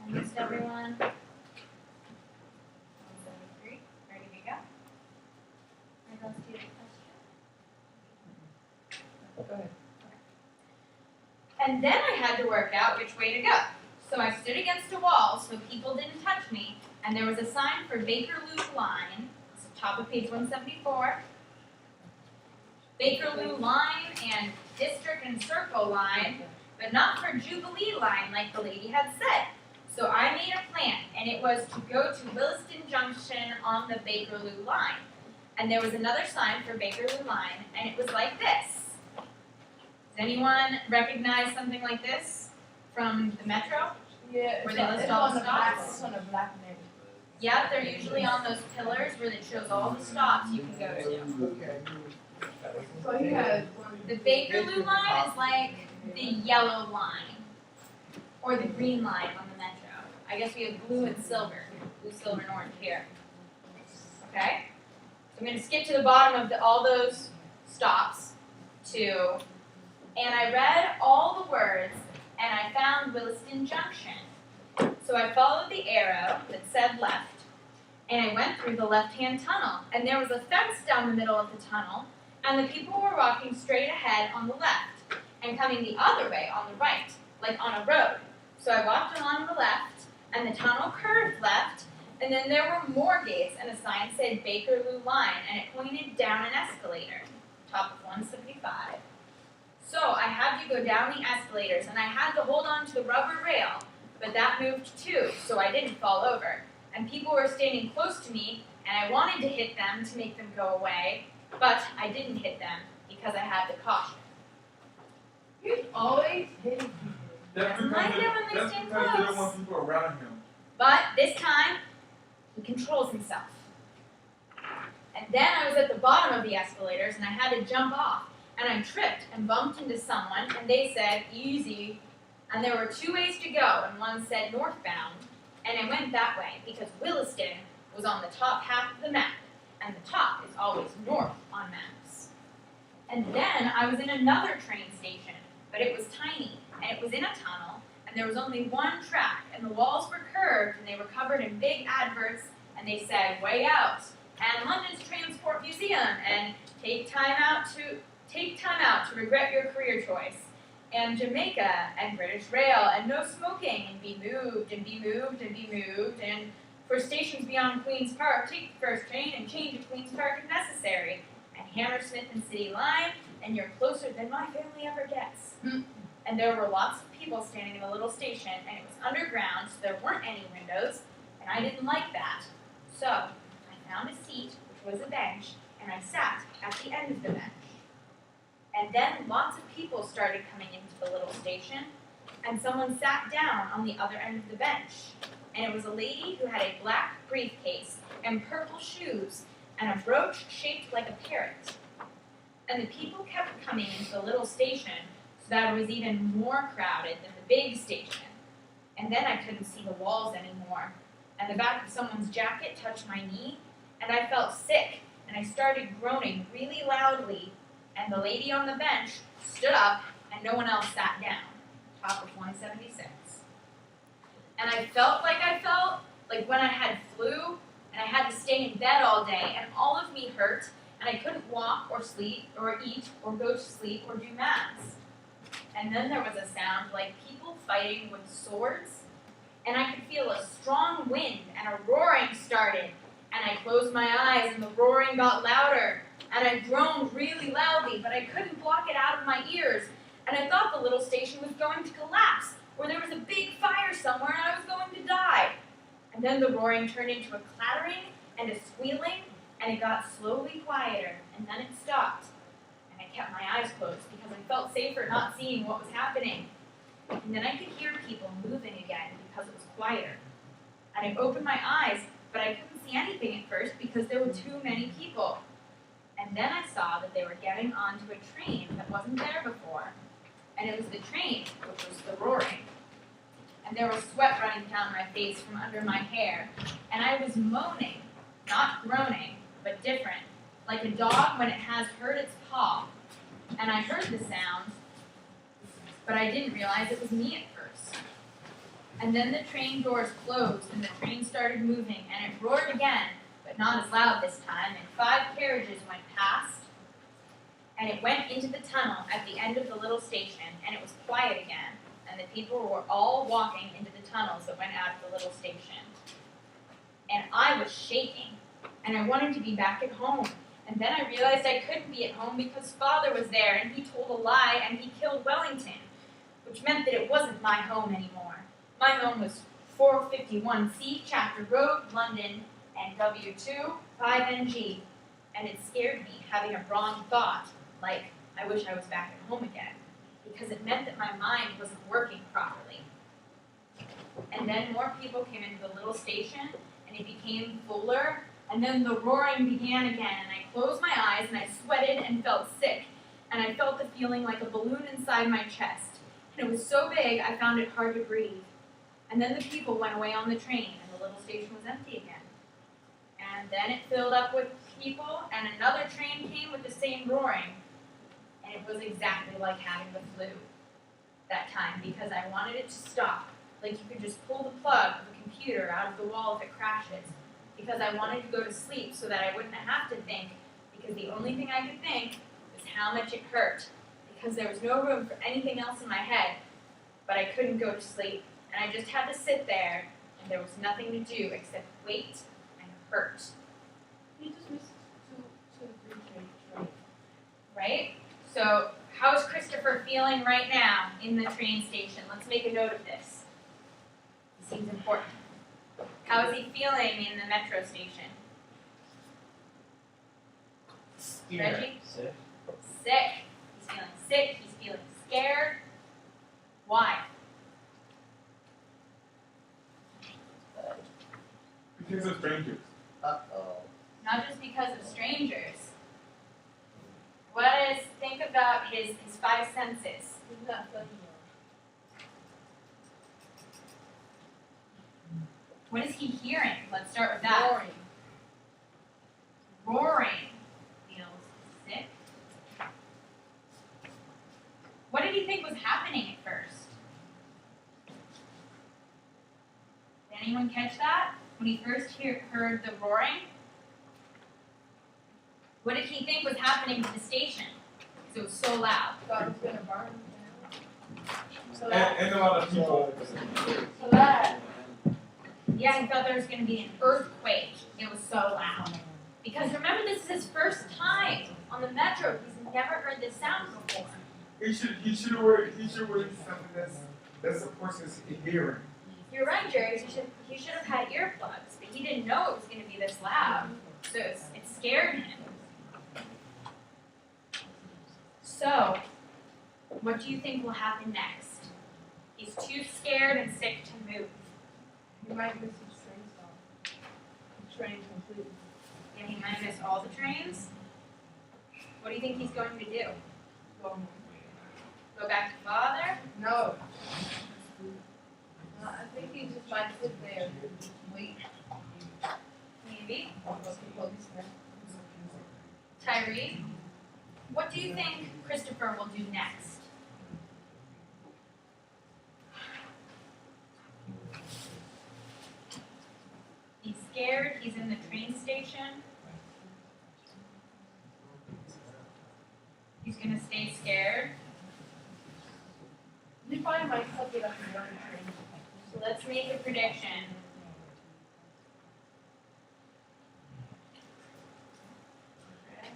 Almost everyone. 173. Ready to go? Anyone else do you have a question? Go ahead. And then I had to work out which way to go. So I stood against a wall so people didn't touch me, and there was a sign for Bakerloo Line, it's the top of page 174. Bakerloo Line and District and Circle Line, but not for Jubilee Line like the lady had said. So I made a plan, and it was to go to Williston Junction on the Bakerloo Line. And there was another sign for Bakerloo Line, and it was like this. Does anyone recognize something like this from the Metro? Yeah, Where it's they on, list it's all on the the black, stops? it's on the black neighborhood. Yeah, they're usually on those pillars where it shows all the stops you can go to. Okay. So he has The Bakerloo line is like the yellow line, or the green line on the Metro. I guess we have blue and silver, blue, silver, and orange here. Okay? So I'm going to skip to the bottom of all those stops to, and I read all the words, and I found Williston Junction. So I followed the arrow that said left, and I went through the left-hand tunnel, and there was a fence down the middle of the tunnel, and the people were walking straight ahead on the left, and coming the other way on the right, like on a road. So I walked along the left, and the tunnel curved left, and then there were more gates, and a sign said Bakerloo Line, and it pointed down an escalator, top of 175. So I had to go down the escalators, and I had to hold on to the rubber rail, but that moved too, so I didn't fall over. And people were standing close to me, and I wanted to hit them to make them go away, but I didn't hit them because I had the caution. he's always hitting people. That's Doesn't like because it when they that's stand because they don't close. want people around him. But this time, he controls himself. And then I was at the bottom of the escalators, and I had to jump off. And I tripped and bumped into someone, and they said, easy. And there were two ways to go, and one said northbound. And I went that way, because Williston was on the top half of the map, and the top is always north on maps. And then I was in another train station, but it was tiny, and it was in a tunnel, and there was only one track, and the walls were curved, and they were covered in big adverts, and they said, way out, and London's Transport Museum, and take time out to regret your career choice, and Jamaica, and British Rail, and no smoking, and be moved, and be moved, and be moved, and for stations beyond Queen's Park, take the first train and change to Queen's Park if necessary, and Hammersmith and City Line, and you're closer than my family ever gets. And there were lots of people standing in the little station, and it was underground, so there weren't any windows, and I didn't like that. So I found a seat, which was a bench, and I sat at the end of the bench. And then lots of people started coming into the little station, and someone sat down on the other end of the bench. And it was a lady who had a black briefcase and purple shoes and a brooch shaped like a parrot. And the people kept coming into the little station so that it was even more crowded than the big station. And then I couldn't see the walls anymore. And the back of someone's jacket touched my knee, and I felt sick, and I started groaning really loudly. And the lady on the bench stood up, and no one else sat down. Top of 176. And I felt like when I had flu, and I had to stay in bed all day, and all of me hurt, and I couldn't walk or sleep or eat or go to sleep or do maths. And then there was a sound like people fighting with swords, and I could feel a strong wind, and a roaring started. And I closed my eyes, and the roaring got louder. And I groaned really loudly, but I couldn't block it out of my ears. And I thought the little station was going to collapse, or there was a big fire somewhere and I was going to die. And then the roaring turned into a clattering and a squealing, and it got slowly quieter, and then it stopped. And I kept my eyes closed because I felt safer not seeing what was happening. And then I could hear people moving again because it was quieter. And I opened my eyes, but I couldn't see anything at first because there were too many people. And And then I saw that they were getting onto a train that wasn't there before. And it was the train, which was the roaring. And there was sweat running down my face from under my hair. And I was moaning, not groaning, but different, like a dog when it has hurt its paw. And I heard the sound, but I didn't realize it was me at first. And then the train doors closed and the train started moving and it roared again, but not as loud this time, and 5 carriages went past, and it went into the tunnel at the end of the little station, and it was quiet again, and the people were all walking into the tunnels that went out of the little station. And I was shaking, and I wanted to be back at home. And then I realized I couldn't be at home because Father was there, and he told a lie, and he killed Wellington, which meant that it wasn't my home anymore. My home was 451C, Chapter Road, London, and W2, 5NG, and it scared me having a wrong thought, like I wish I was back at home again, because it meant that my mind wasn't working properly. And then more people came into the little station, and it became fuller, and then the roaring began again, and I closed my eyes, and I sweated and felt sick, and I felt the feeling like a balloon inside my chest, and it was so big I found it hard to breathe. And then the people went away on the train, and the little station was empty again. And then it filled up with people, and another train came with the same roaring. And it was exactly like having the flu that time, because I wanted it to stop, like you could just pull the plug of a computer out of the wall if it crashes, because I wanted to go to sleep so that I wouldn't have to think, because the only thing I could think was how much it hurt, because there was no room for anything else in my head, but I couldn't go to sleep, and I just had to sit there, and there was nothing to do except wait and hurt. He just missed two or three train. Right? So, how's Christopher feeling right now in the train station? Let's make a note of this. It seems important. How is he feeling in the metro station? Scared. Reggie? Sick? Sick. He's feeling sick. He's feeling scared. Why? Because of strangers. Uh-oh. Not just because of strangers. Think about his 5 senses. He's not funny What is he hearing? Let's start with that. Boring. Roaring. Feels sick. What did he think was happening at first? Did anyone catch that? When he first heard the roaring? What did he think was happening to the station? Because it was so loud. Thought it was gonna burn down. So And a lot of people. so that. Yeah, he thought there was going to be an earthquake. It was so loud. Because remember, this is his first time on the metro. He's never heard this sound before. He should worry something that supports his hearing. You're right, Jerry. He should have had earplugs, but he didn't know it was going to be this loud. So it scared him. So, what do you think will happen next? He's too scared and sick to move. You might miss his train stop. The train completely. And he might miss all the trains. What do you think he's going to do? Go back to Father? No. I think he just might sit there and just wait. Maybe. What the policeman. Tyree? What do you think Christopher will do next? He's scared. He's in the train station. He's gonna stay scared. He probably might suck it up and run the train. So let's make a prediction. Chris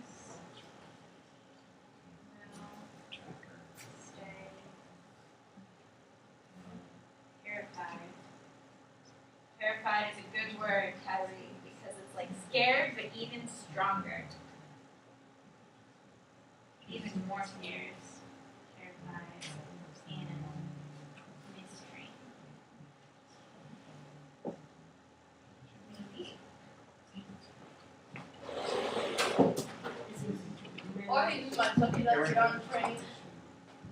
will stay terrified. Terrified is a good word, Tyree, because it's like scared, but even stronger. Even more scared. Terrified and mystery. Maybe. think he might somebody left it on the train.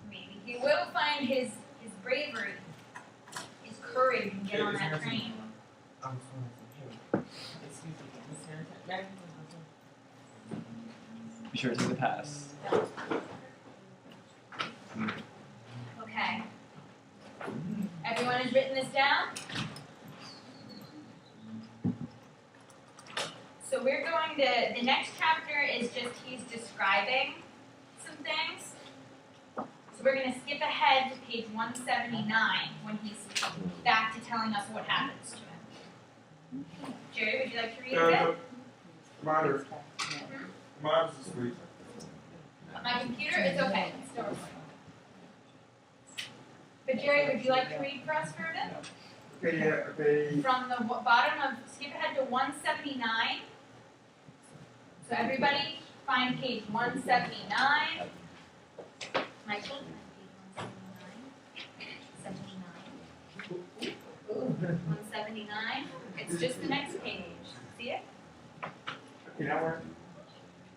Maybe he will find his bravery, his courage, and get on that train. I'm sorry. Excuse me, Miss Harrington. Madam, Be sure to take the pass. Okay. Everyone has written this down? So we're going to, the next chapter is just he's describing some things. So we're going to skip ahead to page 179 when he's back to telling us what happens to him. Jerry, would you like to read it? Mine mine's asleep. My computer? It's okay. It's still recording. But Jerry, would you like to read for us for a bit? Okay, yeah, okay. From the bottom of, skip ahead to 179. So everybody find page 179. Michael? 179. It's just the next page. See it? Okay, now we're.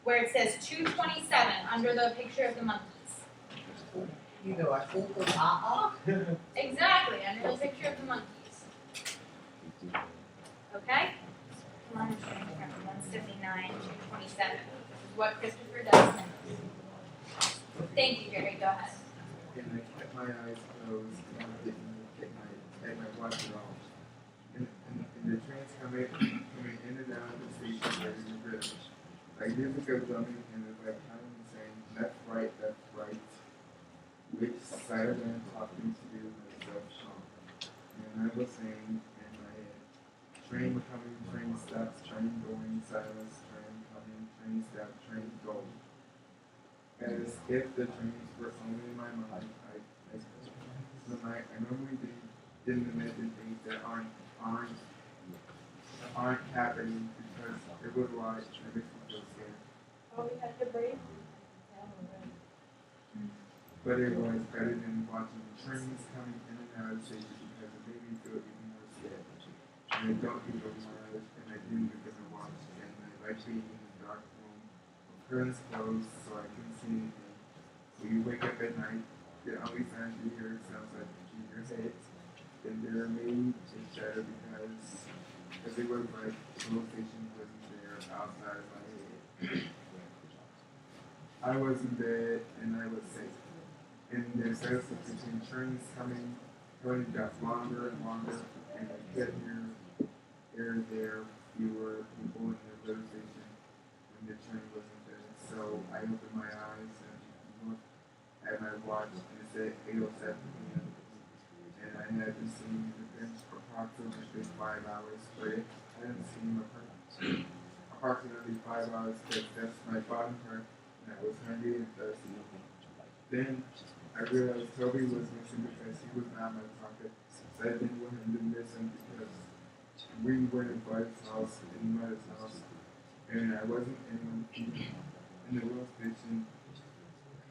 Where it says 227 under the picture of the monkeys. You know, I think of Exactly, under the picture of the monkeys. Okay? Come on, from 179 to 27. This is what Christopher does next. Thank you, Jerry. Go ahead. And I kept my eyes closed and I didn't take my watch off. And the trains coming in and out of the station during the bridge. Like music was drumming and it was like kind of saying, that's right, which side of them talking to do myself song. And I was saying in my head, train coming, train stops, train going, silence, train coming, train stop, train going. As if the trains were only in my mind, I normally didn't imagine things that aren't happening because it was like it makes me feel scared. Oh, we had to breathe? But it was better than watching trains coming in and out of the station because it made me feel even more scared. And I don't even open my eyes and I didn't look at the watch and I like being in the dark room with curtains closed so I couldn't see anything. When you wake up at night, the only sound you hear sounds like in your head. And they're made to shatter because it was like the location wasn't there outside of my head. I was in bed and I was safe. And the silence between trains coming got longer and longer, and I could hear there fewer people in the railway station when the train wasn't there. So I opened my eyes and looked at my watch, and it said 8:07 p.m. And I had been sitting in the bench for approximately 5 hours, but I hadn't seen approximately 5 hours because that's my bottom hurt, and I was hungry and thirsty. Then I realized Toby was missing because he was not in my pocket. So I didn't want him to miss him because we were in Bud's house, in Mother's house, and I wasn't in the rail station.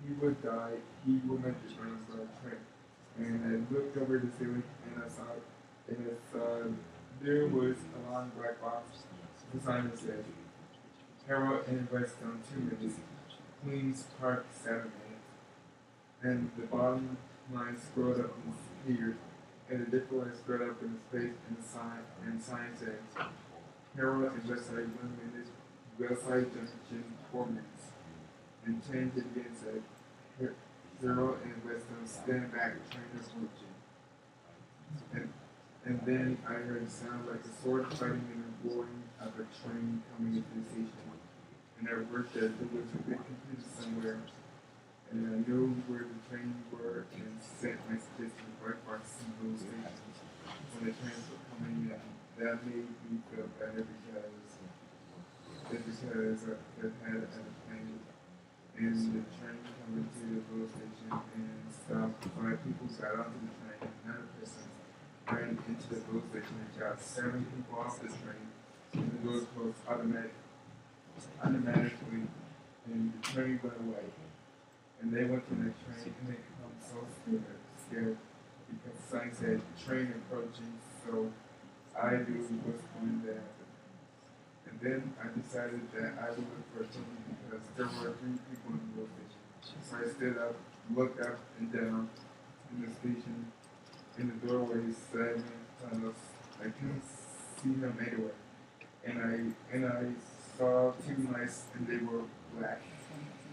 He would die. He would not be running for a train. And I looked over the ceiling and I saw there was a long black box. The sign that said, Harold and Weston 2 minutes, Queens Park 7 minutes. And the bottom line scrolled up and disappeared, and the different line scrolled up in space, and the sign said, Harold and Westside 1 minute, Westside Junction 4 minutes. And changed it again said, Harold and Weston stand back, train approaching. And then I heard a sound like a sword fighting and a roaring of a train coming into the station. And I worked that there was a big computer somewhere. And I knew where the trains were and sent messages to the bright box in those stations when the trains were coming in. That made me feel better because I had a plane and the train coming to the rail station and stuff. 5 people got onto the train and another person ran into the rail station and got 7 people off the train and the doors closed automatically and the train went away. And they went to the train and they become so scared because the sign said train approaching, so I knew what's going to happen. And then I decided that I would look for Toby because there were 3 people in the station. So I stood up, looked up and down in the station, in the doorways, segment, tunnels. I couldn't see him anywhere. And I saw 2 mice and they were black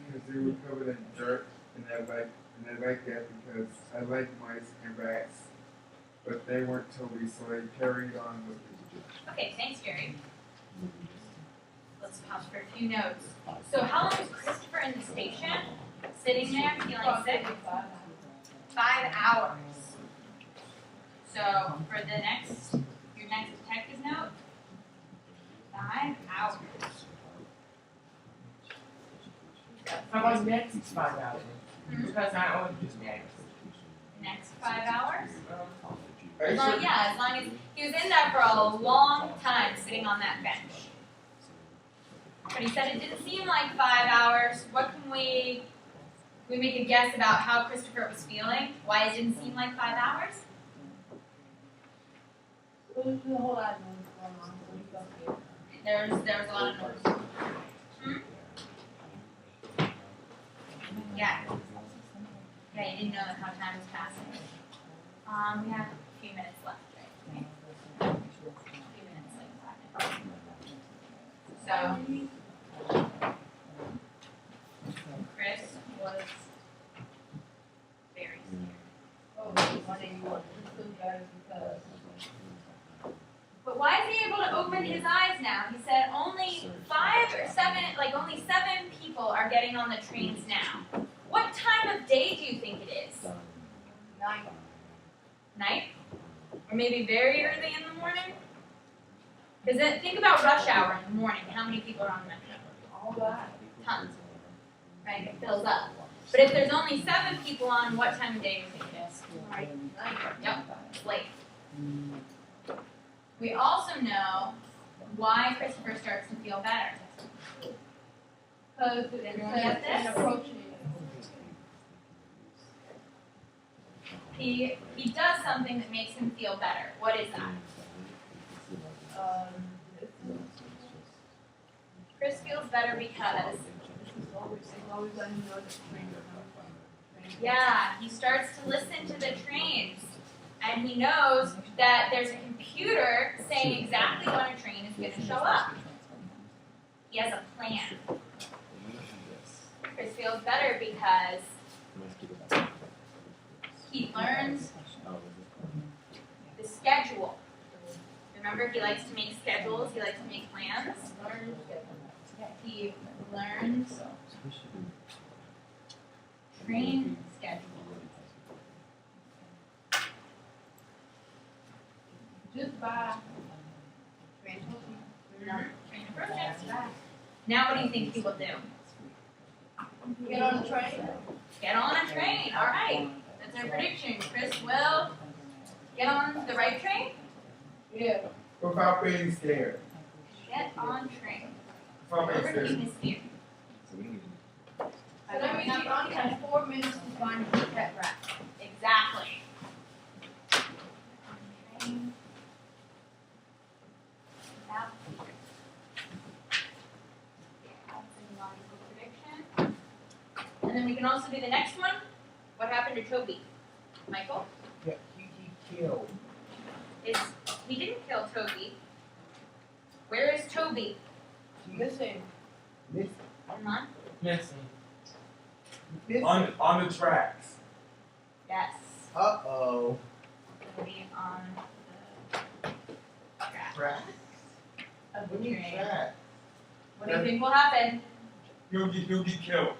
because they were covered in dirt, and I like that because I like mice and rats, but they weren't Toby, so I carried on with it. Okay, thanks, Jerry. Let's pause for a few notes. So how long is Christopher in the station? Sitting there feeling sick? 5 hours. So for your next detective note, 5 hours. How about next 5 hours? Because I only do next. Next 5 hours? Are you sure? As long as he was in there for a long time sitting on that bench. But he said it didn't seem like 5 hours. What can we make a guess about how Christopher was feeling? Why it didn't seem like 5 hours? There's a whole lot of noise going on, so we got here. There was a lot of noise. Yeah. Yeah, you didn't know how time was passing. We have a few minutes left, right? A few minutes, like 5 minutes. So, Chris was very scared. Oh, one day you want to feel better because. But why is he able to open his eyes now? He said only 5 or 7, only 7 people are getting on the trains now. What time of day do you think it is? Night. Night? Or maybe very early in the morning? Because think about rush hour in the morning. How many people are on rush hour? All that. Tons. Right? It fills up. But if there's only 7 people on, what time of day do you think it is? Night. Yep, it's late. We also know why Christopher starts to feel better. Because Did everyone get this? approaching. He does something that makes him feel better. What is that? Chris feels better because Always letting you know that train is coming. yeah, he starts to listen to the trains. And he knows that there's a computer saying exactly when a train is going to show up. He has a plan. Chris feels better because he learns the schedule. Remember, he likes to make schedules, he likes to make plans. He learns train schedule. Just by Train approaches. Now what do you think he will do? get on the train. Get on a train. All right. That's our prediction. Chris will get on the right train. Yeah. Without being scared. Get on train. Without being Overcoming scared. his fear. So that means he only has 4 minutes to find his pet rat. Exactly. Train. Without fear. That's a logical prediction. And then we can also do the next one. What happened to Toby? Michael? Yeah, he killed. He didn't kill Toby. Where is Toby? Missing. Miss, Hold on. Missing. miss. On the tracks. Yes. Uh-oh. Toby on the track. Track. Of the What do you train. track? What do you think will happen? He'll get killed.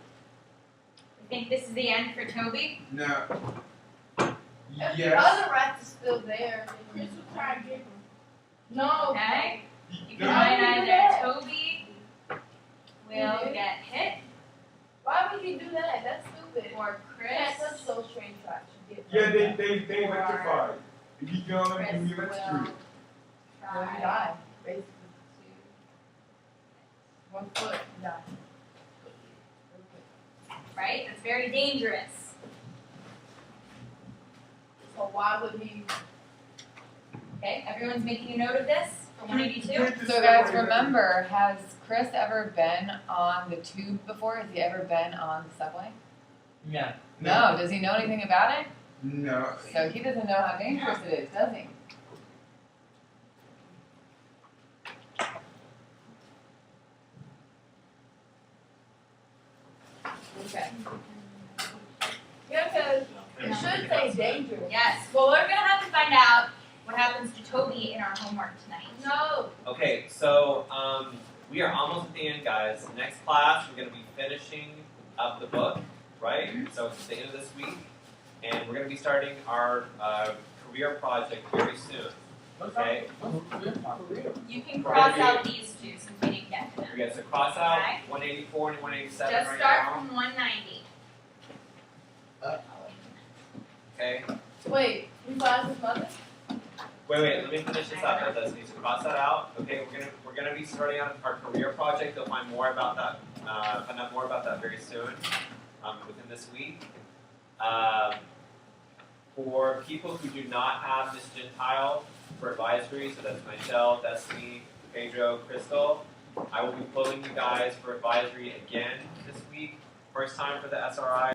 You think this is the end for Toby? No. If the Yes. other rat is still there, then Chris will try and get him. No. Okay. You can No. find Why would he do either that? Toby will get hit Why would he do that? That's stupid. or You can't touch Chris. those train tracks. You get Yeah, burned. they electrified. If you go on Chris and you will electrocute. Well, he try. died, basically. 1 foot, he died. Right? That's very dangerous. So why would he? Okay, everyone's making a note of this. For 182? can't just So guys, separate it. remember, has Chris ever been on the tube before? Has he ever been on the subway? Yeah. No. Does he know anything about it? No. So he doesn't know how dangerous it is, does he? Okay. Yeah, cause it should say dangerous. Yes. Well, we're gonna have to find out what happens to Toby in our homework tonight. No. Okay, so we are almost at the end, guys. Next class, we're going to be finishing up the book, right? So it's the end of this week, and we're going to be starting our career project very soon. Okay. What's career? You can cross out these two since we didn't get to them. Okay, so cross out Okay. 184 and 187 Just right start now. from 190. Okay. Wait, we find his mother? Wait. Let me finish this up. That does need to cross that out. Okay, we're gonna be starting on our career project. You'll find more about that. Find out more about that very soon. Within this week. For people who do not have Miss Gentile for advisory, so that's myself, Destiny, Pedro, Crystal, I will be pulling you guys for advisory again this week. First time for the SRI.